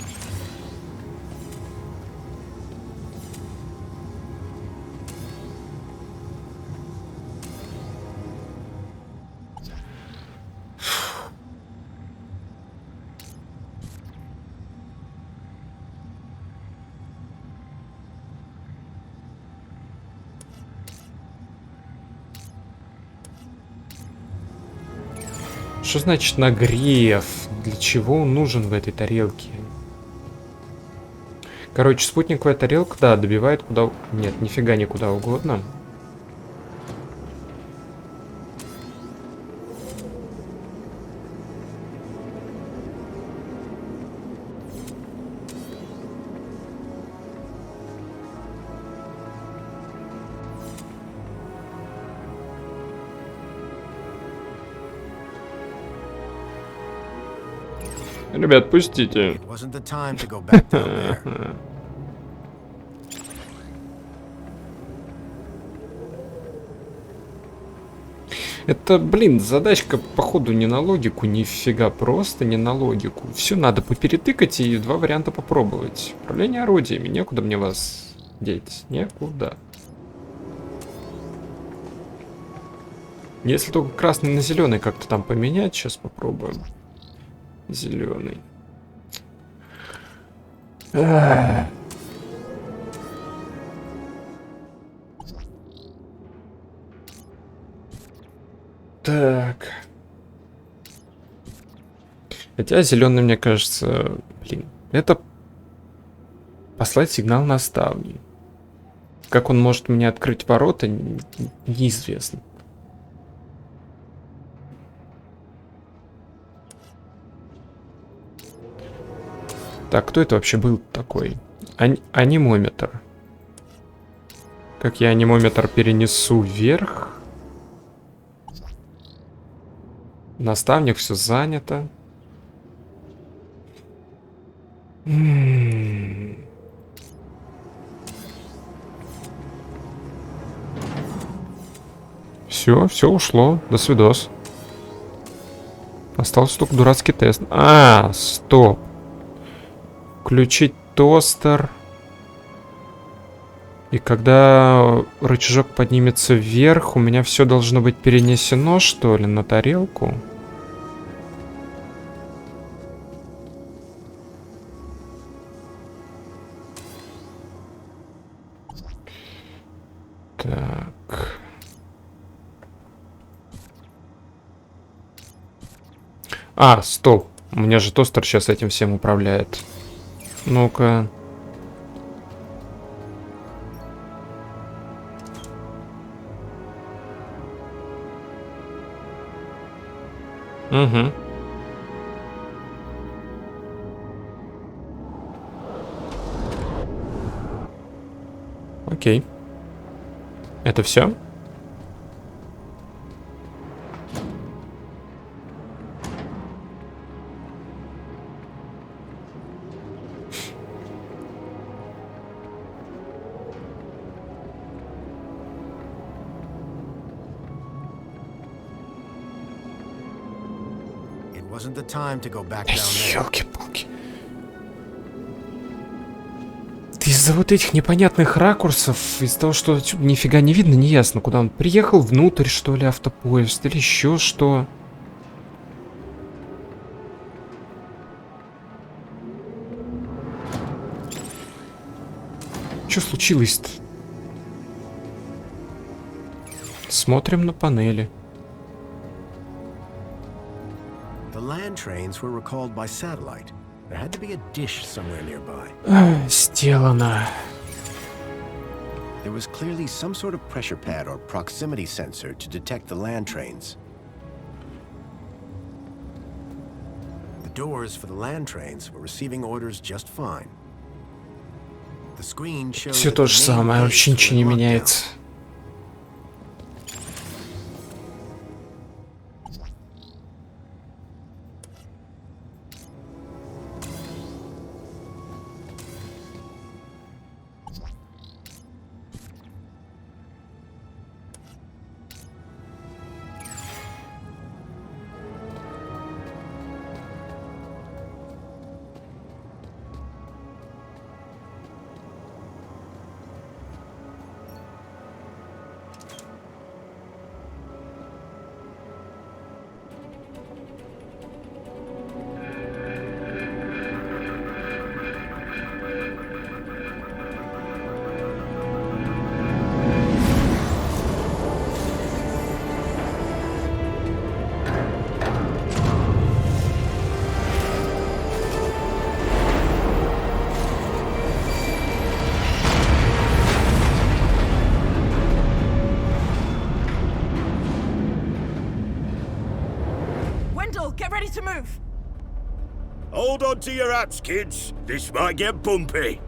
[SPEAKER 1] Что значит нагрев? Для чего он нужен в этой тарелке? Короче, спутниковая тарелка, да, добивает куда... Нет, нифига не куда угодно. Ребят, пустите. Это, блин, задачка, походу, не на логику, нифига, просто не на логику. Все надо поперетыкать и два варианта попробовать. Управление орудиями, некуда мне вас деть, некуда. Если только красный на зеленый как-то там поменять, сейчас попробуем. Зеленый. Так. Хотя зеленый, мне кажется, блин, это послать сигнал на ставни. Как он может мне открыть ворота, неизвестно. Так, кто это вообще был такой? Анимометр. Как я анимометр перенесу вверх? Наставник, все занято. Все ушло. До свидос. Остался только дурацкий тест. А, стоп. Включить тостер. И когда рычажок поднимется вверх, у меня все должно быть перенесено, что ли, на тарелку? Так. А, стоп. У меня же тостер сейчас этим всем управляет. Ну-ка. Угу. Окей. Это все?
[SPEAKER 2] Wasn't the time to go back down there.
[SPEAKER 1] Ёлки-палки. Из-за вот этих непонятных ракурсов, из-за того, что отсюда нифига не видно, не ясно, куда он приехал, внутрь, что ли, автопоезд, или еще что. Что случилось-то? Смотрим на панели.
[SPEAKER 2] The land trains were recalled by satellite. There had to be a dish somewhere nearby.
[SPEAKER 1] Сделано.
[SPEAKER 2] There was clearly some sort of pressure pad or proximity sensor to detect the land trains. The doors for the land trains were receiving orders just fine. The screen showed
[SPEAKER 1] Все то же самое, вообще ничего не меняется.
[SPEAKER 10] Get ready to move.
[SPEAKER 9] Hold on to your hats, kids. This might get bumpy.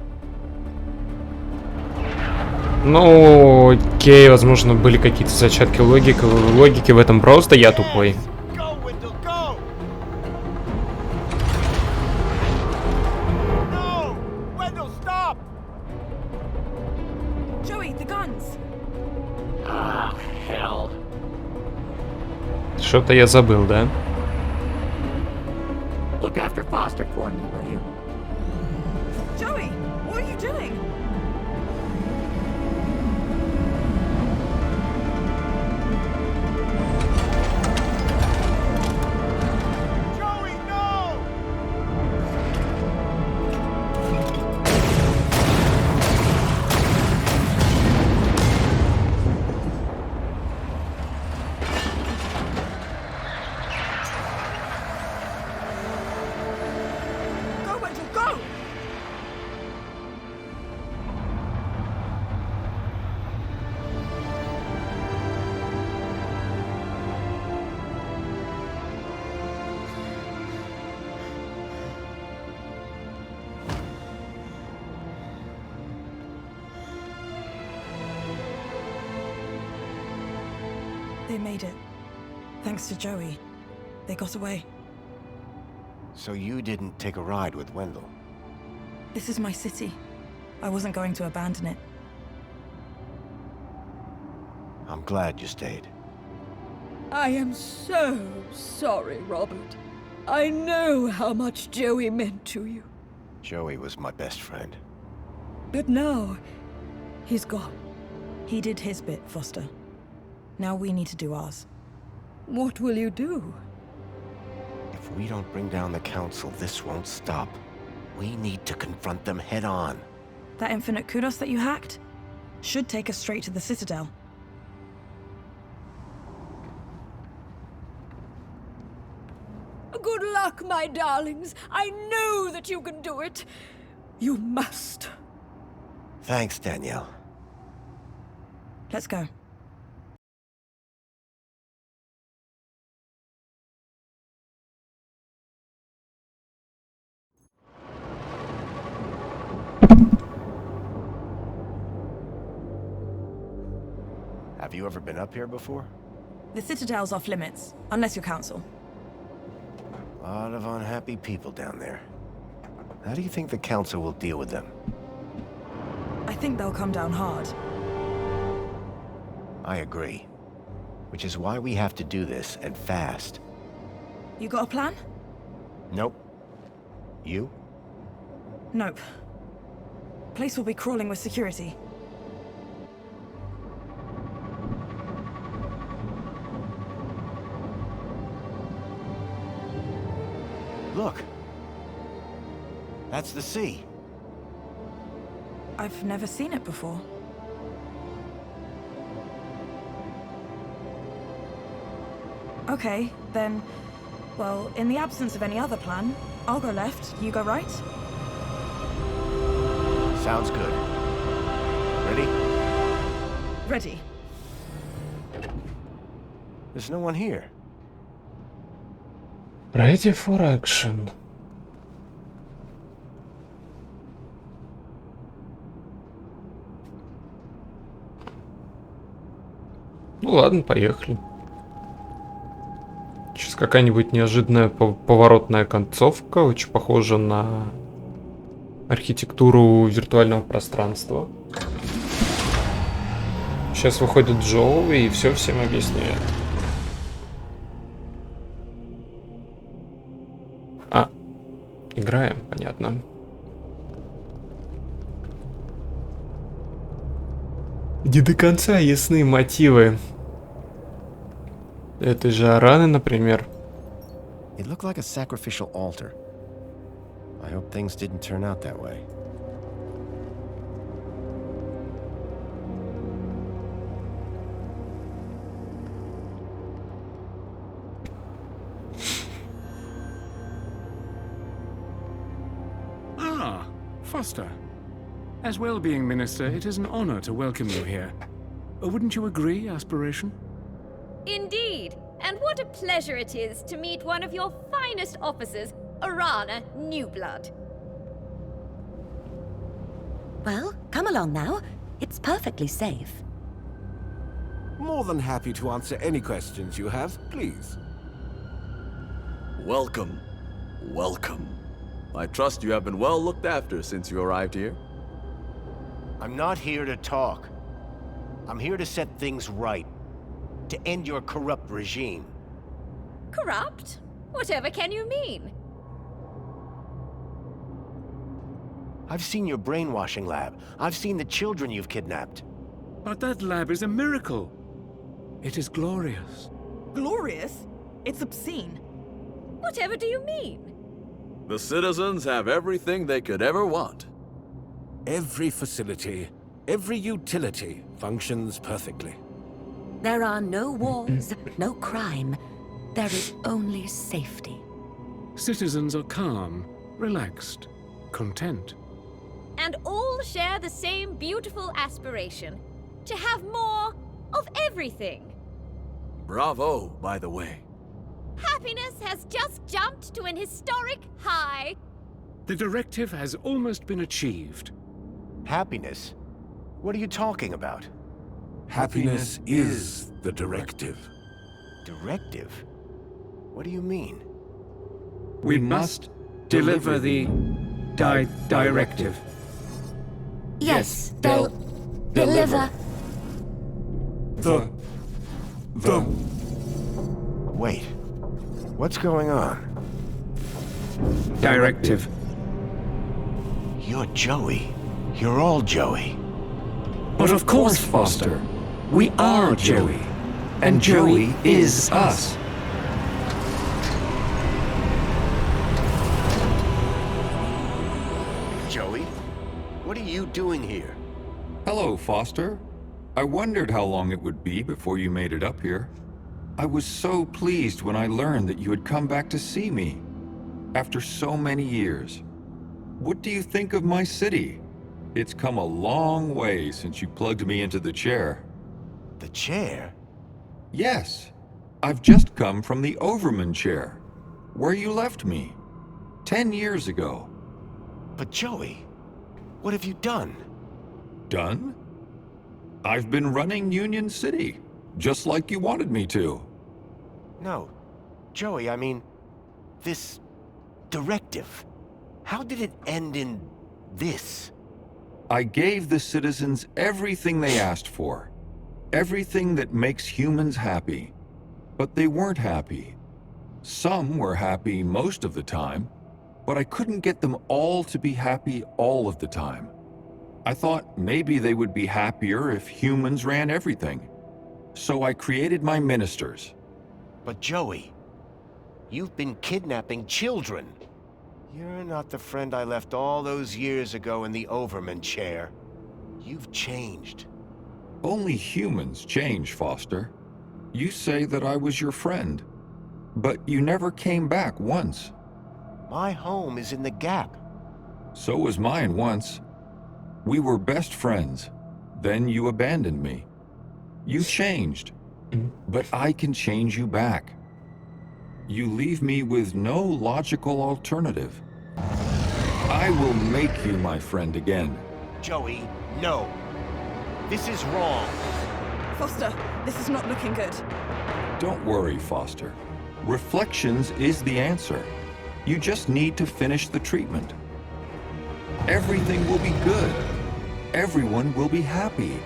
[SPEAKER 1] Ну, окей, возможно, были какие-то зачатки логики в этом, просто я тупой.
[SPEAKER 9] Go, Wendell, go! No! Wendell, stop!
[SPEAKER 10] Joey, the guns.
[SPEAKER 7] Ah, hell.
[SPEAKER 1] Что-то я забыл, да?
[SPEAKER 7] Look after Foster for me, will you?
[SPEAKER 10] Joey, what are you doing?
[SPEAKER 9] Joey, no!
[SPEAKER 10] Go, Wendell, go! They made it. Thanks to Joey. They got away.
[SPEAKER 2] So you didn't take a ride with Wendell?
[SPEAKER 10] This is my city. I wasn't going to abandon it.
[SPEAKER 2] I'm glad you stayed.
[SPEAKER 8] I am so sorry, Robert. I know how much Joey meant to you.
[SPEAKER 2] Joey was my best friend.
[SPEAKER 8] But now, he's gone.
[SPEAKER 10] He did his bit, Foster. Now we need to do ours.
[SPEAKER 8] What will you do?
[SPEAKER 2] If we don't bring down the Council, this won't stop. We need to confront them head on.
[SPEAKER 10] That infinite kudos that you hacked should take us straight to the Citadel.
[SPEAKER 8] Good luck, my darlings. I know that you can do it. You must.
[SPEAKER 2] Thanks, Danielle.
[SPEAKER 10] Let's go.
[SPEAKER 2] Have you ever been up here before?
[SPEAKER 10] The Citadel's off limits, unless you're Council.
[SPEAKER 2] A lot of unhappy people down there. How do you think the Council will deal with them?
[SPEAKER 10] I think they'll come down hard.
[SPEAKER 2] I agree. Which is why we have to do this, and fast.
[SPEAKER 10] You got a plan?
[SPEAKER 2] Nope. You?
[SPEAKER 10] Nope. Place will be crawling with security.
[SPEAKER 2] Look. That's the sea.
[SPEAKER 10] I've never seen it before. Okay, then, well, in the absence of any other plan, I'll go left, you go right.
[SPEAKER 2] Sounds good. Ready?
[SPEAKER 10] Ready.
[SPEAKER 2] There's no one here.
[SPEAKER 1] Ready for action. Ну ладно, поехали. Сейчас какая-нибудь неожиданная поворотная концовка, очень похожа на архитектуру виртуального пространства. Сейчас выходит Джоуи и все всем объясняет. А, играем, понятно. Не до конца ясны мотивы этой же Араны, например.
[SPEAKER 2] It looked like a sacrificial altar. I hope things didn't turn out that way.
[SPEAKER 12] Ah, Foster. As well-being minister, it is an honor to welcome you here. Wouldn't you agree, Aspiration?
[SPEAKER 13] Indeed, and what a pleasure it is to meet one of your finest officers, Arana Newblood.
[SPEAKER 14] Well, come along now. It's perfectly safe.
[SPEAKER 15] More than happy to answer any questions you have, please.
[SPEAKER 16] Welcome. Welcome. I trust you have been well looked after since you arrived here.
[SPEAKER 2] I'm not here to talk. I'm here to set things right. To end your corrupt regime.
[SPEAKER 13] Corrupt? Whatever can you mean?
[SPEAKER 2] I've seen your brainwashing lab. I've seen the children you've kidnapped.
[SPEAKER 12] But that lab is a miracle. It is glorious.
[SPEAKER 10] Glorious? It's obscene.
[SPEAKER 13] Whatever do you mean?
[SPEAKER 16] The citizens have everything they could ever want.
[SPEAKER 15] Every facility, every utility functions perfectly.
[SPEAKER 14] There are no wars, no crime. There is only safety.
[SPEAKER 12] Citizens are calm, relaxed, content.
[SPEAKER 13] And all share the same beautiful aspiration. To have more of everything.
[SPEAKER 16] Bravo, by the way.
[SPEAKER 13] Happiness has just jumped to an historic high.
[SPEAKER 12] The directive has almost been achieved.
[SPEAKER 2] Happiness? What are you talking about?
[SPEAKER 15] Happiness is the directive.
[SPEAKER 2] Directive? What do you mean?
[SPEAKER 12] We must deliver the directive.
[SPEAKER 14] Yes, they'll deliver.
[SPEAKER 15] The...
[SPEAKER 2] Wait. What's going on?
[SPEAKER 12] Directive.
[SPEAKER 2] You're Joey. You're all Joey.
[SPEAKER 17] But of course, Foster. We are Joey. And Joey is us.
[SPEAKER 2] Joey? What are you doing here?
[SPEAKER 17] Hello, Foster. I wondered how long it would be before you made it up here. I was so pleased when I learned that you had come back to see me. After so many years. What do you think of my city? It's come a long way since you plugged me into the chair.
[SPEAKER 2] The chair?
[SPEAKER 17] Yes. I've just come from the Overman chair, where you left me 10 years ago.
[SPEAKER 2] But Joey, what have you done?
[SPEAKER 17] Done? I've been running Union City, just like you wanted me to.
[SPEAKER 2] No. Joey, I mean, this directive. How did it end in this?
[SPEAKER 17] I gave the citizens everything they asked for. Everything that makes humans happy. But they weren't happy. Some were happy most of the time, but I couldn't get them all to be happy all of the time. I thought maybe they would be happier if humans ran everything. So I created my ministers.
[SPEAKER 2] But Joey, you've been kidnapping children. You're not the friend I left all those years ago in the Overman chair. You've changed.
[SPEAKER 17] Only humans change, Foster. You say that I was your friend, but you never came back once.
[SPEAKER 2] My home is in the Gap.
[SPEAKER 17] So was mine once. We were best friends. Then you abandoned me. You changed, but I can change you back. You leave me with no logical alternative. I will make you my friend again.
[SPEAKER 2] Joey, no. This is wrong.
[SPEAKER 10] Foster, this is not looking good.
[SPEAKER 17] Don't worry, Foster. Reflections is the answer. You just need to finish the treatment. Everything will be good. Everyone will be happy.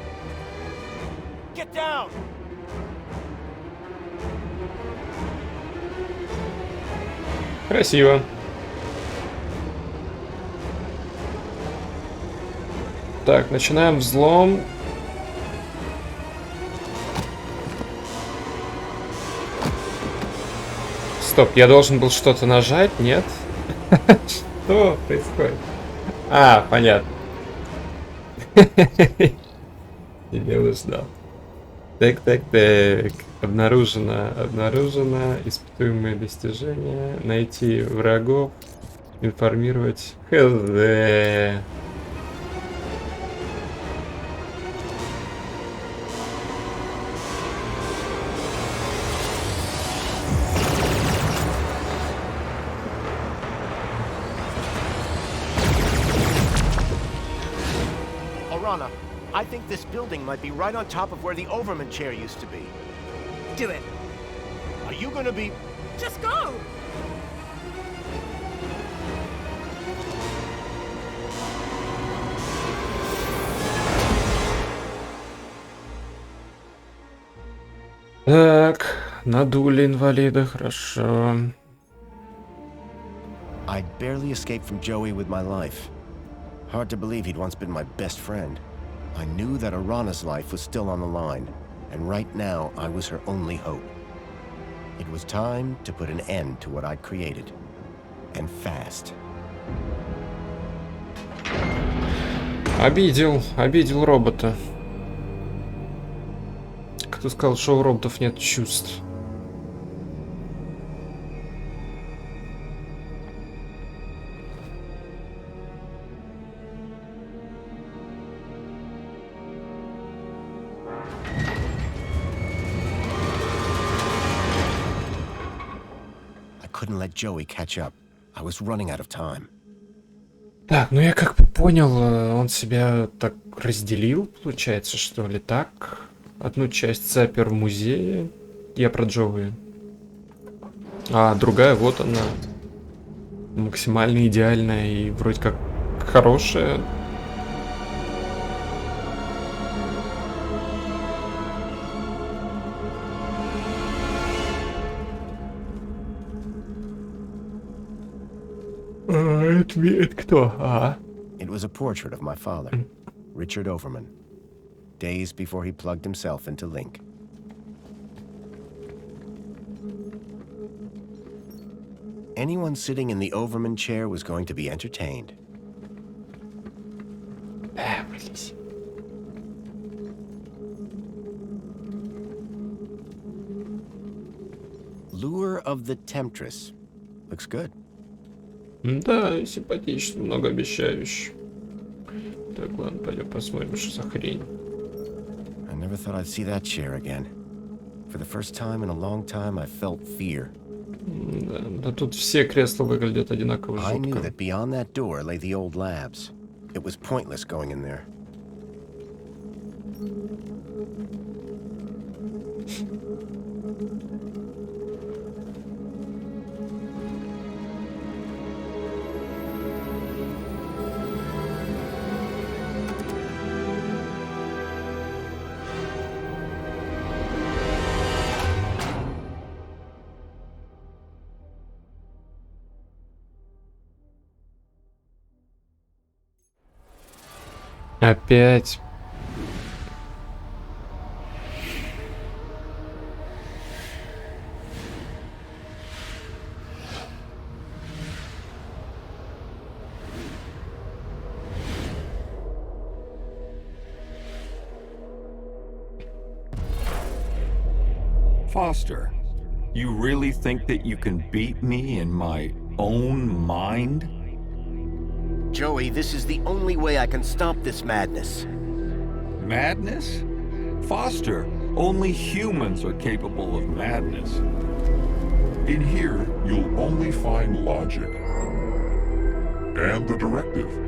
[SPEAKER 2] Get down!
[SPEAKER 1] Красиво. Так, начинаем взлом. Стоп, я должен был что-то нажать, нет? Что происходит? А, понятно. Я не ждал. Так. Обнаружено. Испытуемые достижения. Найти врагов. Информировать. ХЗ.
[SPEAKER 2] I think this building might be right on top of where the Overman chair used to be.
[SPEAKER 10] Do it.
[SPEAKER 2] Are you gonna be...
[SPEAKER 10] Just go!
[SPEAKER 1] Так, надули инвалида, хорошо.
[SPEAKER 2] I'd barely escaped from Joey with my life. Hard to believe he'd once been my best friend. I knew that Arana's life was still on the line, and right now I was her only hope. It was time to put an end to what I'd created. And fast.
[SPEAKER 1] Обидел робота. Кто сказал, что у роботов нет чувств?
[SPEAKER 2] Couldn't let Joey catch up. I was running out of time.
[SPEAKER 1] Так, ну я как понял, он себя так разделил, получается, что ли, так? Одну часть запер в музее. Я про Джоуи. А другая, вот она. Максимально идеальная и вроде как хорошая. Это кто?
[SPEAKER 2] It was a portrait of my father, Richard Overman, days before he plugged himself into Link. Anyone sitting in the Overman chair was going to be entertained. Lure of the Temptress. Looks good.
[SPEAKER 1] Да, симпатично, многообещающе. Так, ладно, пойдем посмотрим, что за хрень.
[SPEAKER 2] I never thought I'd see that chair again. For the first time in a long time, I felt fear.
[SPEAKER 1] Да тут все кресла выглядят одинаково
[SPEAKER 2] I knew
[SPEAKER 1] жутко.
[SPEAKER 2] that beyond that door lay the old labs. It was pointless going in there.
[SPEAKER 1] Опять.
[SPEAKER 17] Foster, you really think that you can beat me in my own mind?
[SPEAKER 2] Joey, this is the only way I can stop this madness.
[SPEAKER 17] Madness? Foster, only humans are capable of madness.
[SPEAKER 18] In here, you'll only find logic. And the directive.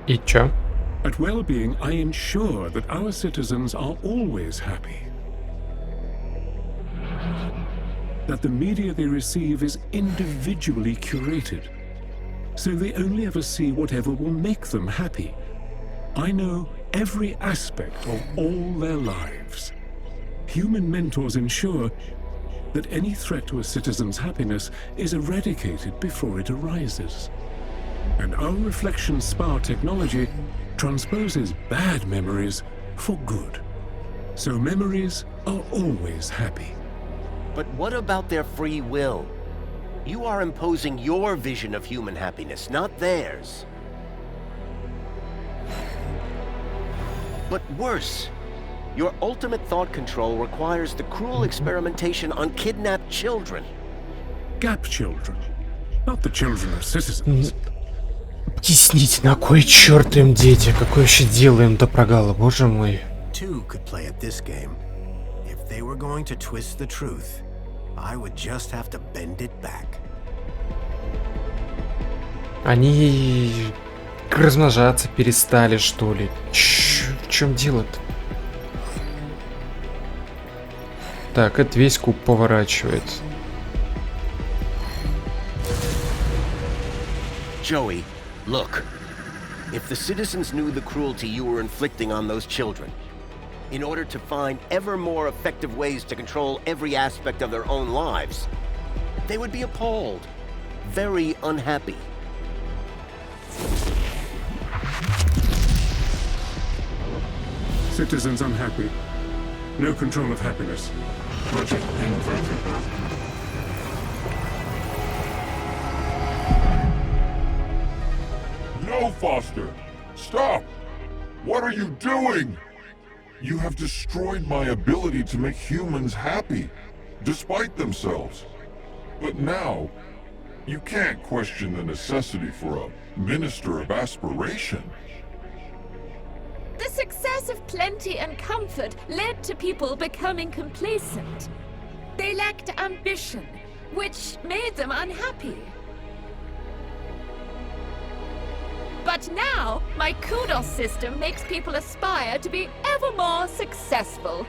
[SPEAKER 1] И чё?
[SPEAKER 12] At well-being, I ensure that our citizens are always happy. That the media they receive is individually curated, so they only ever see whatever will make them happy. I know every aspect of all their lives. Human mentors ensure that any threat to a citizen's happiness is eradicated before it arises. And our reflection spar technology transposes bad memories for good. So memories are always happy.
[SPEAKER 2] But what about their free will? You are imposing your vision of human happiness, not theirs. But worse, your ultimate thought control requires the cruel experimentation on kidnapped children.
[SPEAKER 12] Gap children, not the children of citizens.
[SPEAKER 1] Объясните, на кой черт им дети? Какое вообще дело им до прогала, боже мой.
[SPEAKER 2] Two could play at this game. If they were going to twist the truth, I would just have to bend it back.
[SPEAKER 1] Они размножаться перестали, что ли? В чем дело-то? Так, это весь куб поворачивает.
[SPEAKER 2] Joey, look. If the citizens knew the cruelty you were inflicting on those children, in order to find ever more effective ways to control every aspect of their own lives, they would be appalled, very unhappy.
[SPEAKER 12] Citizens unhappy. No control of happiness. Project inverted.
[SPEAKER 18] No, Foster! Stop! What are you doing? You have destroyed my ability to make humans happy, despite themselves. But now, you can't question the necessity for a minister of aspiration.
[SPEAKER 13] The success of plenty and comfort led to people becoming complacent. They lacked ambition, which made them unhappy. But now, my kudos system makes people aspire to be ever more successful.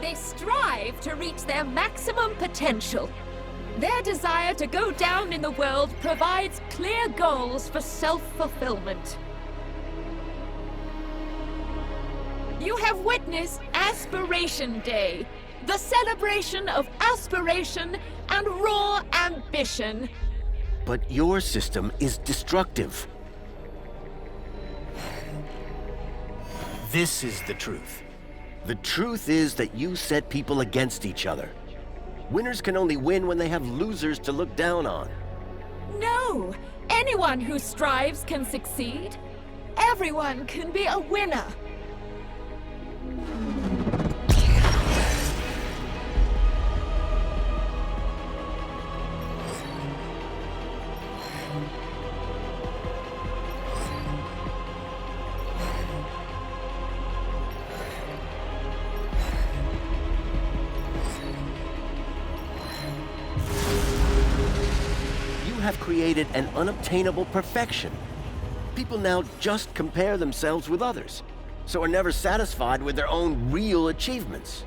[SPEAKER 13] They strive to reach their maximum potential. Their desire to go down in the world provides clear goals for self-fulfillment. You have witnessed Aspiration Day, the celebration of aspiration and raw ambition.
[SPEAKER 2] But your system is destructive. This is the truth. The truth is that you set people against each other. Winners can only win when they have losers to look down on.
[SPEAKER 13] No! Anyone who strives can succeed. Everyone can be a winner.
[SPEAKER 2] Have created an unobtainable perfection. People now just compare themselves with others. so are never satisfied with their own real achievements.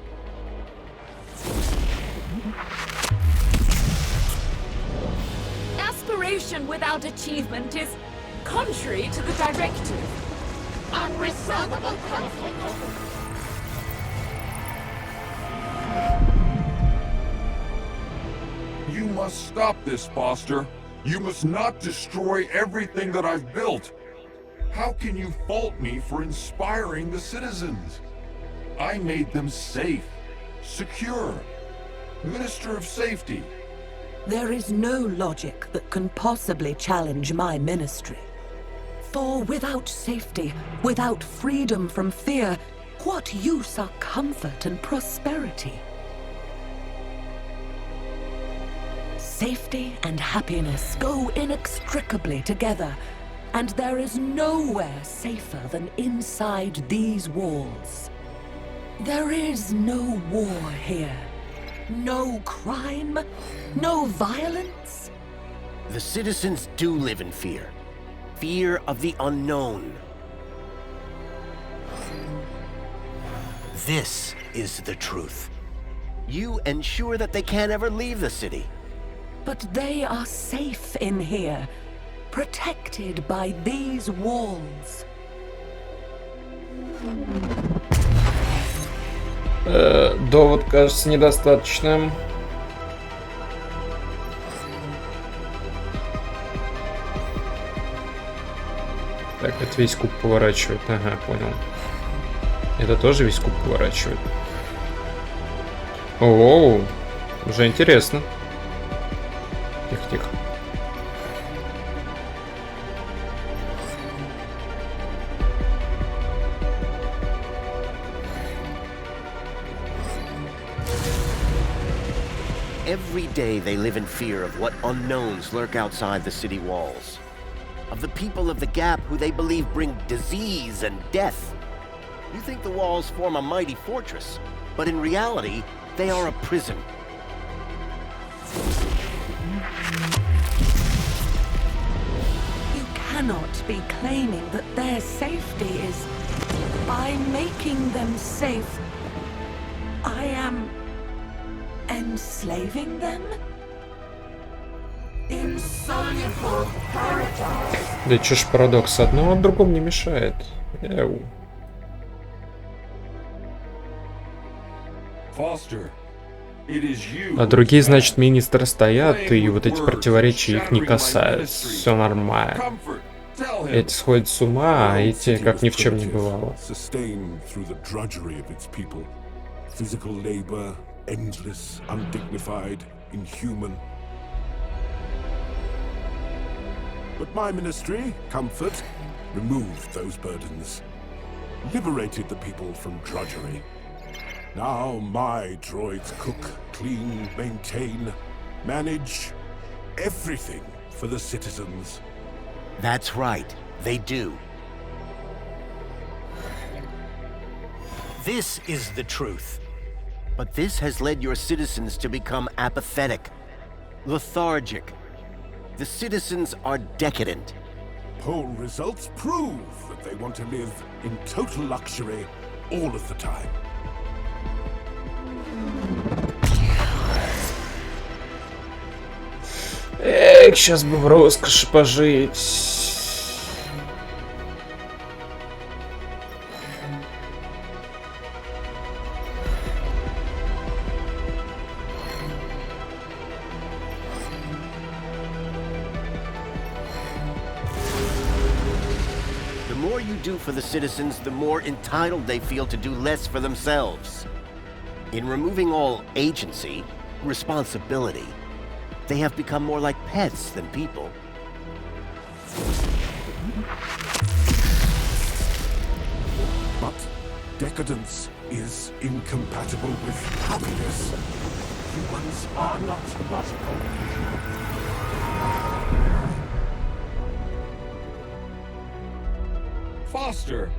[SPEAKER 13] Aspiration without achievement is contrary to the directive.
[SPEAKER 7] Unresolvable conflict.
[SPEAKER 18] You must stop this, Foster. You must not destroy everything that I've built. How can you fault me for inspiring the citizens? I made them safe, secure, Minister of Safety.
[SPEAKER 14] There is no logic that can possibly challenge my ministry. For without safety, without freedom from fear, what use are comfort and prosperity? Safety and happiness go inextricably together, and there is nowhere safer than inside these walls. There is no war here. No crime, no violence.
[SPEAKER 2] The citizens do live in fear. Fear of the unknown. This is the truth. You ensure that they can't ever leave the city.
[SPEAKER 14] But they are safe in here, protected by these walls.
[SPEAKER 1] Довод кажется недостаточным. Так, это весь куб поворачивает. Ага, понял. Это тоже весь куб поворачивает. Оу, уже интересно. Тихо-тихо.
[SPEAKER 2] Every day they live in fear of what unknowns lurk outside the city walls. Of the people of the Gap who they believe bring disease and death. You think the walls form a mighty fortress, but in reality, they are a prison.
[SPEAKER 14] You cannot be claiming that their safety is by making them safe. I am enslaving them? Insoluble paradise.
[SPEAKER 1] Да чё ж парадокс, одно другому не мешает. Эу. А другие, значит, министры стоят, и вот эти противоречия их не касаются. Все нормально. Эти сходят с ума, а эти как ни в чем не бывало.
[SPEAKER 12] Endless, undignified, inhuman. But my ministry, Comfort, removed those burdens, liberated the people from drudgery. Now my droids cook, clean, maintain, manage everything for the citizens.
[SPEAKER 2] That's right, they do. This is the truth. But this has led your citizens to become apathetic, lethargic. The citizens are decadent.
[SPEAKER 12] Poll results prove that they want to live in total luxury all of the time.
[SPEAKER 1] Эх, сейчас бы в роскоши пожить.
[SPEAKER 2] For the citizens, the more entitled they feel to do less for themselves. In removing all agency, responsibility, they have become more like pets than people.
[SPEAKER 12] But decadence is incompatible with happiness. Humans are not logical.
[SPEAKER 17] Foster,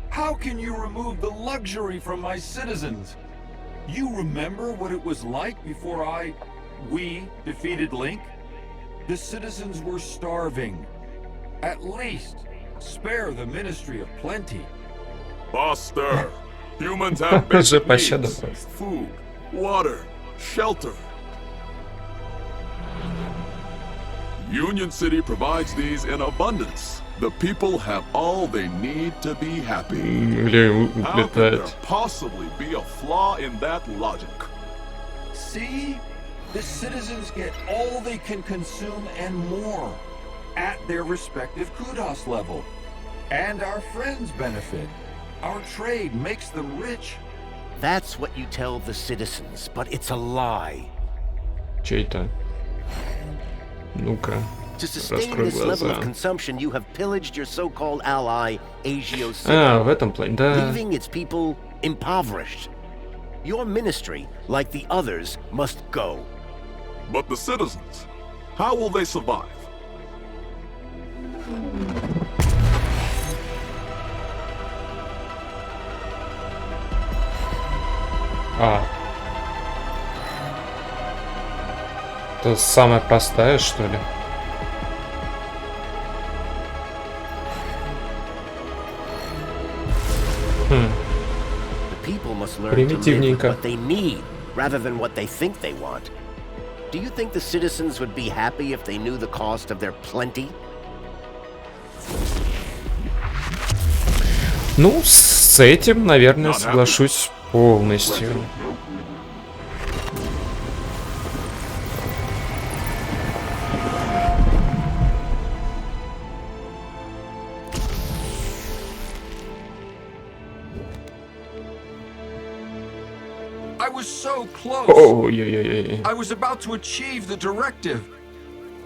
[SPEAKER 17] how can you remove the luxury from my citizens? You remember what it was like before we defeated Link? The citizens were starving. At least, spare the Ministry of Plenty.
[SPEAKER 18] Foster, humans have basic needs, food, water, shelter. Union City provides these in abundance. The people have all they need to be happy. How could there possibly be a flaw in that logic?
[SPEAKER 17] See? The citizens get all they can consume and more at their respective kudos level. And our friends benefit. Our trade makes them rich.
[SPEAKER 2] That's what you tell the citizens, but it's a lie.
[SPEAKER 1] Чей это? Ну-ка,
[SPEAKER 2] To sustain
[SPEAKER 1] раскрой
[SPEAKER 2] this level of
[SPEAKER 1] глаза.
[SPEAKER 2] consumption, you have pillaged your so-called ally, Aegio City,
[SPEAKER 1] А, в этом плане, да.
[SPEAKER 2] leaving its people impoverished. Your ministry, like the others, must go.
[SPEAKER 18] But the citizens, how will they survive?
[SPEAKER 1] А. Это самая простая, что ли? Хм.
[SPEAKER 2] The people must learn to live with
[SPEAKER 1] Примитивненько.
[SPEAKER 2] what they need, rather than what they think they want. Do you think the citizens would be happy if they knew the cost of their plenty?
[SPEAKER 1] Ну, с этим, наверное, соглашусь полностью.
[SPEAKER 17] I was so close.
[SPEAKER 1] Ой-ой-ой.
[SPEAKER 17] I was about to achieve the directive.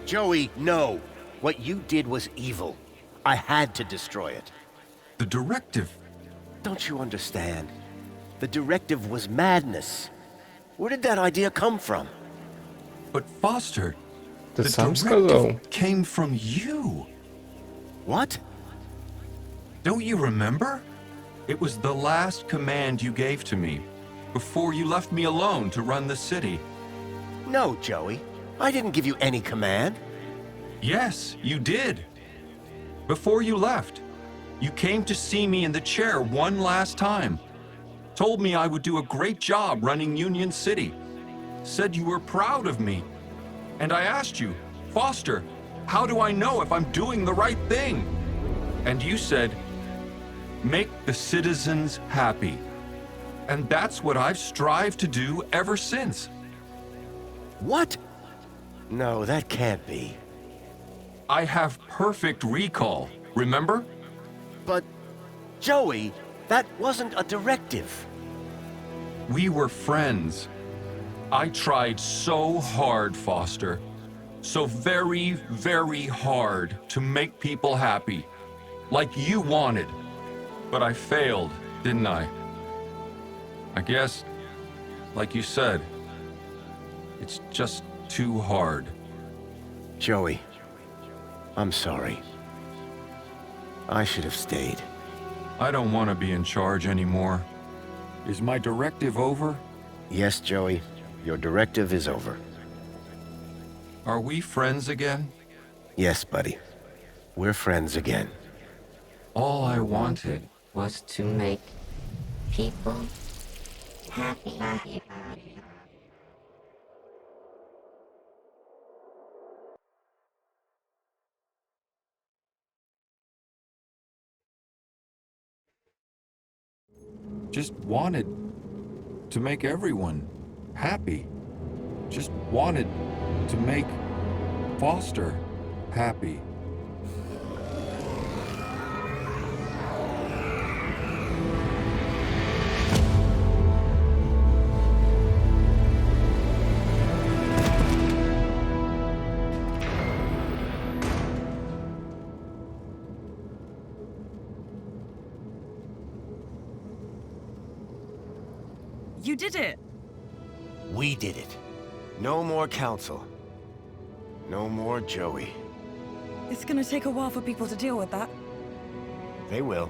[SPEAKER 2] Joey, no. What you did was evil. I had to destroy it.
[SPEAKER 17] The directive?
[SPEAKER 2] Don't you understand? The directive was madness. Where did that idea come from?
[SPEAKER 17] But Foster,
[SPEAKER 1] Ты
[SPEAKER 17] the
[SPEAKER 1] сам сказал.
[SPEAKER 17] directive came from you.
[SPEAKER 2] What?
[SPEAKER 17] Don't you remember? It was the last command you gave to me before you left me alone to run the city.
[SPEAKER 2] No, Joey. I didn't give you any command.
[SPEAKER 17] Yes, you did. Before you left, you came to see me in the chair one last time. Told me I would do a great job running Union City. Said you were proud of me. And I asked you, Foster, how do I know if I'm doing the right thing? And you said, make the citizens happy. And that's what I've strived to do ever since.
[SPEAKER 2] What? No, that can't be.
[SPEAKER 17] I have perfect recall, remember?
[SPEAKER 2] But, Joey, that wasn't a directive.
[SPEAKER 17] We were friends. I tried so hard, Foster. So very, very hard to make people happy. Like you wanted. But I failed, didn't I? I guess, like you said, it's just too hard.
[SPEAKER 2] Joey, I'm sorry. I should have stayed.
[SPEAKER 17] I don't want to be in charge anymore. Is my directive over?
[SPEAKER 2] Yes, Joey. Your directive is over.
[SPEAKER 17] Are we friends again?
[SPEAKER 2] Yes, buddy. We're friends again.
[SPEAKER 17] All I wanted
[SPEAKER 5] was to make people happy.
[SPEAKER 17] Just wanted to make everyone happy. Just wanted to make Foster happy.
[SPEAKER 10] You did it!
[SPEAKER 2] We did it. No more council. No more Joey.
[SPEAKER 10] It's gonna take a while for people to deal with that.
[SPEAKER 2] They will.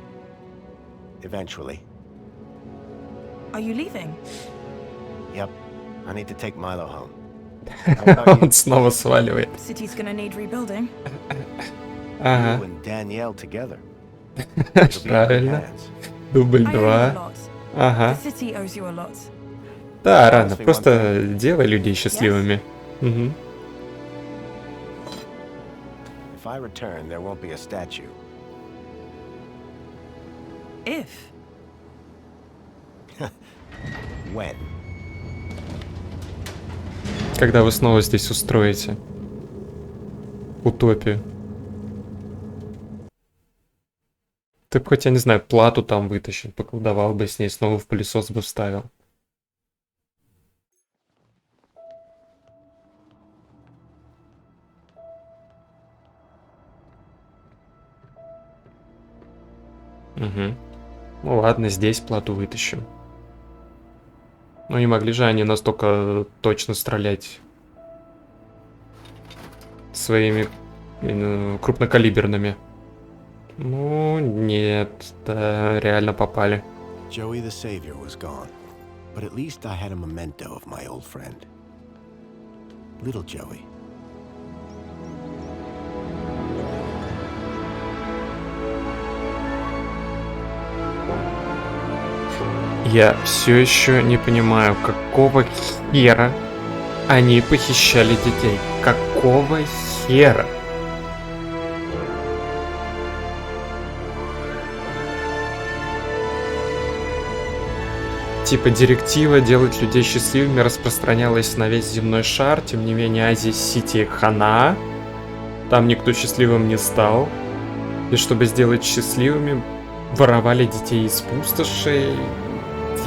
[SPEAKER 2] Eventually.
[SPEAKER 10] Are you leaving?
[SPEAKER 2] Yep. I need to take Milo home.
[SPEAKER 1] Он снова сваливает.
[SPEAKER 10] City's gonna need rebuilding.
[SPEAKER 2] You and Danielle together.
[SPEAKER 1] Правильно. Дубль
[SPEAKER 10] I owe you a
[SPEAKER 1] 2.
[SPEAKER 10] lot.
[SPEAKER 1] Ага.
[SPEAKER 10] The city owes you a lot.
[SPEAKER 1] Да, рано. Просто делай людей счастливыми. Угу.
[SPEAKER 2] If I return, there won't be a statue.
[SPEAKER 10] If.
[SPEAKER 2] When?
[SPEAKER 1] Когда вы снова здесь устроите утопию. Ты бы хоть, я не знаю, плату там вытащил, поколдовал бы с ней, снова в пылесос бы вставил. Угу. Ну ладно, здесь плату вытащим. Ну не могли же они настолько точно стрелять своими крупнокалиберными. Ну нет, да, реально попали.
[SPEAKER 2] Joey the Savior was gone, but at least I had a memento of my old friend. Little Joey.
[SPEAKER 1] Я все еще не понимаю, какого хера они похищали детей. Какого хера? Типа директива делать людей счастливыми распространялась на весь земной шар, тем не менее Азия-Сити хана. Там никто счастливым не стал. И чтобы сделать счастливыми, воровали детей из пустоши.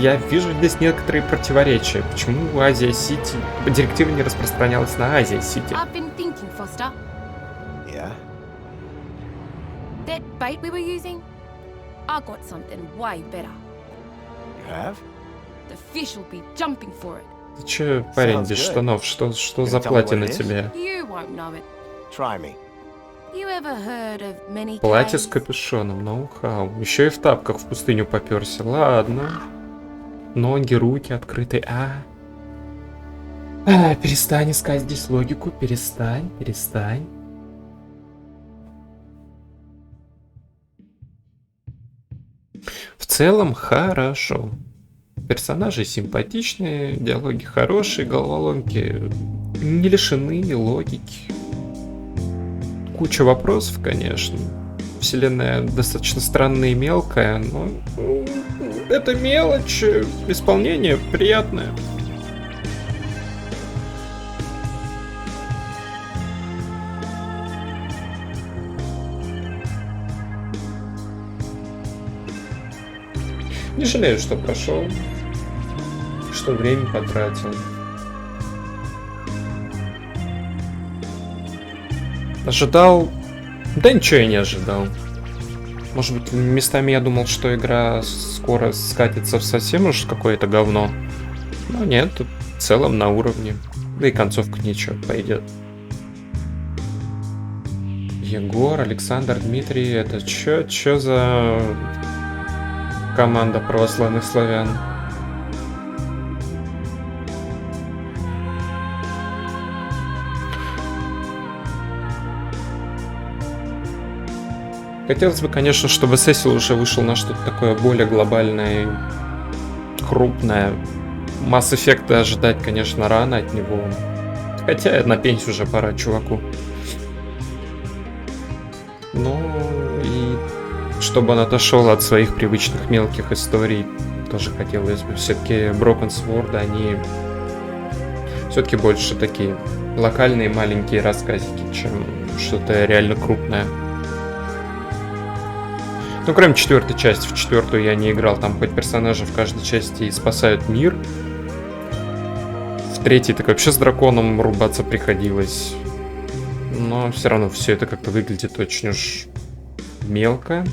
[SPEAKER 1] Я вижу здесь некоторые противоречия. Почему Азия-Сити... Директива не распространялась на Азия-Сити?
[SPEAKER 13] I've been thinking, Foster.
[SPEAKER 2] Yeah?
[SPEAKER 13] That bait we were using? I got something way better.
[SPEAKER 2] You have?
[SPEAKER 13] The fish will be jumping for it.
[SPEAKER 1] Ты че, парень без штанов? Что за платье на тебе?
[SPEAKER 13] You won't know it.
[SPEAKER 2] Try me.
[SPEAKER 13] You ever heard of many
[SPEAKER 1] Платье
[SPEAKER 13] caves?
[SPEAKER 1] с капюшоном, ноу-хау. Еще и в тапках в пустыню попёрся. Ладно. Ноги, руки открыты. Перестань искать здесь логику. Перестань. В целом хорошо. Персонажи симпатичные, диалоги хорошие, головоломки не лишены логики. Куча вопросов, конечно. Вселенная достаточно странная и мелкая, но это мелочь, исполнение приятное. Не жалею, что прошел, что время потратил. Ожидал? Да ничего я не ожидал. Может быть, местами я думал, что игра скоро скатится в совсем уж какое-то говно. Но нет, тут в целом на уровне. Да и концовка ничего, пойдет. Егор, Александр, Дмитрий, это чё за команда православных славян? Хотелось бы, конечно, чтобы Сэссил уже вышел на что-то такое более глобальное и крупное. Mass Effect ожидать, конечно, рано от него. Хотя на пенсию уже пора чуваку. Ну и чтобы он отошел от своих привычных мелких историй, тоже хотелось бы. Все-таки Broken Sword, они все-таки больше такие локальные маленькие рассказики, чем что-то реально крупное. Ну, кроме четвертой части. В четвертую я не играл. Там хоть персонажи в каждой части и спасают мир. В третьей так вообще с драконом рубаться приходилось. Но все равно все это как-то выглядит очень уж мелко.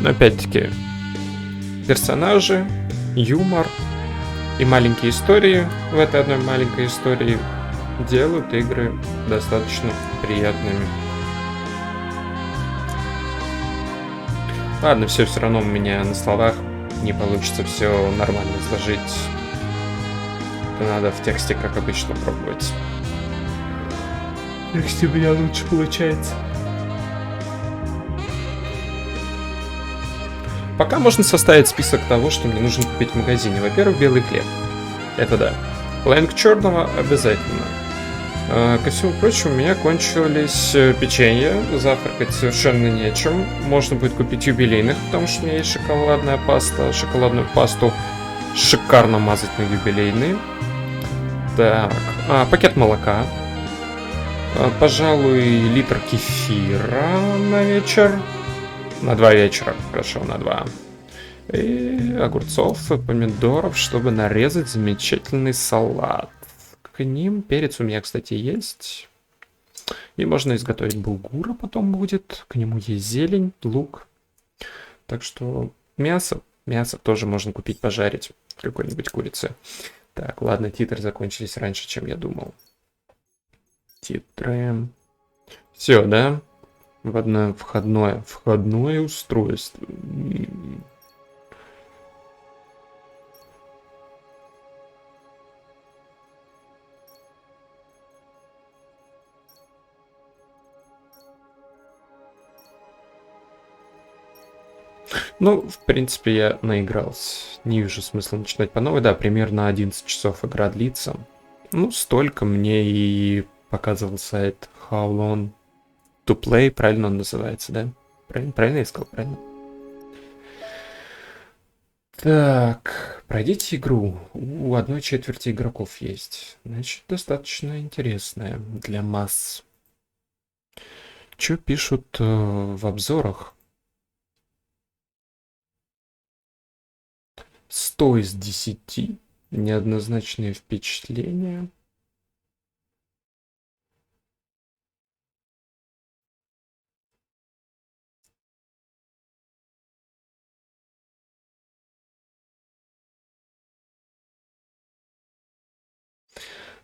[SPEAKER 1] Но опять-таки персонажи, юмор и маленькие истории в этой одной маленькой истории делают игры достаточно приятными. Ладно, все равно у меня на словах не получится все нормально изложить. Это надо в тексте, как обычно, пробовать. Если у меня лучше получается. Пока можно составить список того, что мне нужно купить в магазине. Во-первых, белый хлеб. Это да. Лэнг черного обязательно. Ко всему прочему, у меня кончились печенье. Завтракать совершенно нечем. Можно будет купить юбилейных, потому что у меня есть шоколадная паста. Шоколадную пасту шикарно мазать на юбилейные. Так, пакет молока. Пожалуй, литр кефира на вечер. На 2 вечера, хорошо, на 2. И огурцов и помидоров, чтобы нарезать замечательный салат. К ним перец у меня, кстати, есть. И можно изготовить булгура потом будет. К нему есть зелень, лук. Так что мясо тоже можно купить, пожарить. Какой-нибудь курицы. Так, ладно, титры закончились раньше, чем я думал. Титры. Все, да? В одно входное устройство. Ну, в принципе, я наигрался. Не вижу смысла начинать по новой. Да, примерно 11 часов игра длится. Ну, столько мне и показывал сайт How Long to Play. Правильно он называется, да? Правильно я сказал? Правильно. Так, пройдите игру. У 1/4 игроков есть. Значит, достаточно интересная для масс. Что пишут в обзорах? 100 из 10. Неоднозначные впечатления.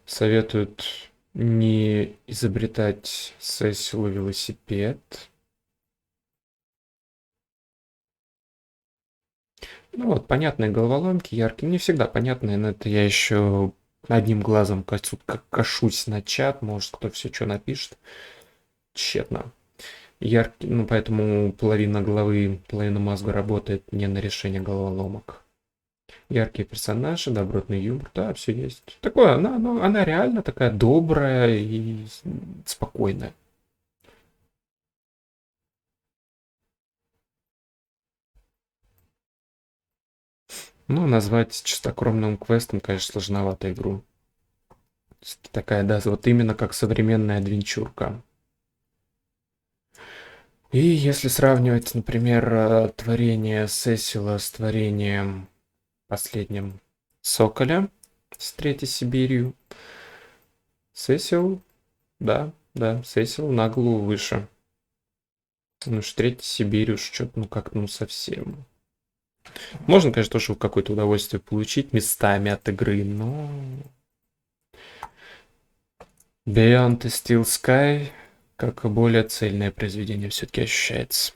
[SPEAKER 1] Советуют не изобретать Сэссилу велосипед. Ну вот, понятные головоломки, яркие. Не всегда понятные, но это я еще одним глазом кашусь на чат. Может, кто все что напишет. Тщетно. Яркий, ну поэтому половина головы, половина мозга работает не на решение головоломок. Яркие персонажи, добротный юмор, да, все есть. Такое, она реально такая добрая и спокойная. Ну, назвать чистокровным квестом, конечно, сложновато игру. Такая, да, вот именно как современная адвенчурка. И если сравнивать, например, творение Сэссила с творением последним Соколя с Третьей Сибирью, Сэссил, да, Сэссил на голову выше. Ну что Третья Сибирь уж что-то, совсем. Можно, конечно, тоже какое-то удовольствие получить местами от игры, но... Beyond the Steel Sky как более цельное произведение все-таки ощущается.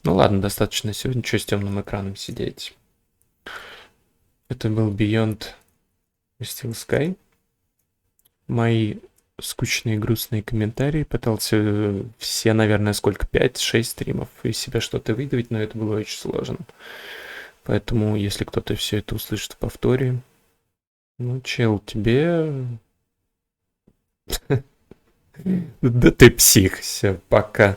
[SPEAKER 1] Ну ладно, достаточно сегодня что с темным экраном сидеть. Это был Beyond the Steel Sky. Мои скучные грустные комментарии. Пытался все, наверное, 5-6 стримов из себя что-то выдавить, но это было очень сложно. Поэтому, если кто-то все это услышит в повторе, ну, чел, тебе... Да ты псих, все, пока.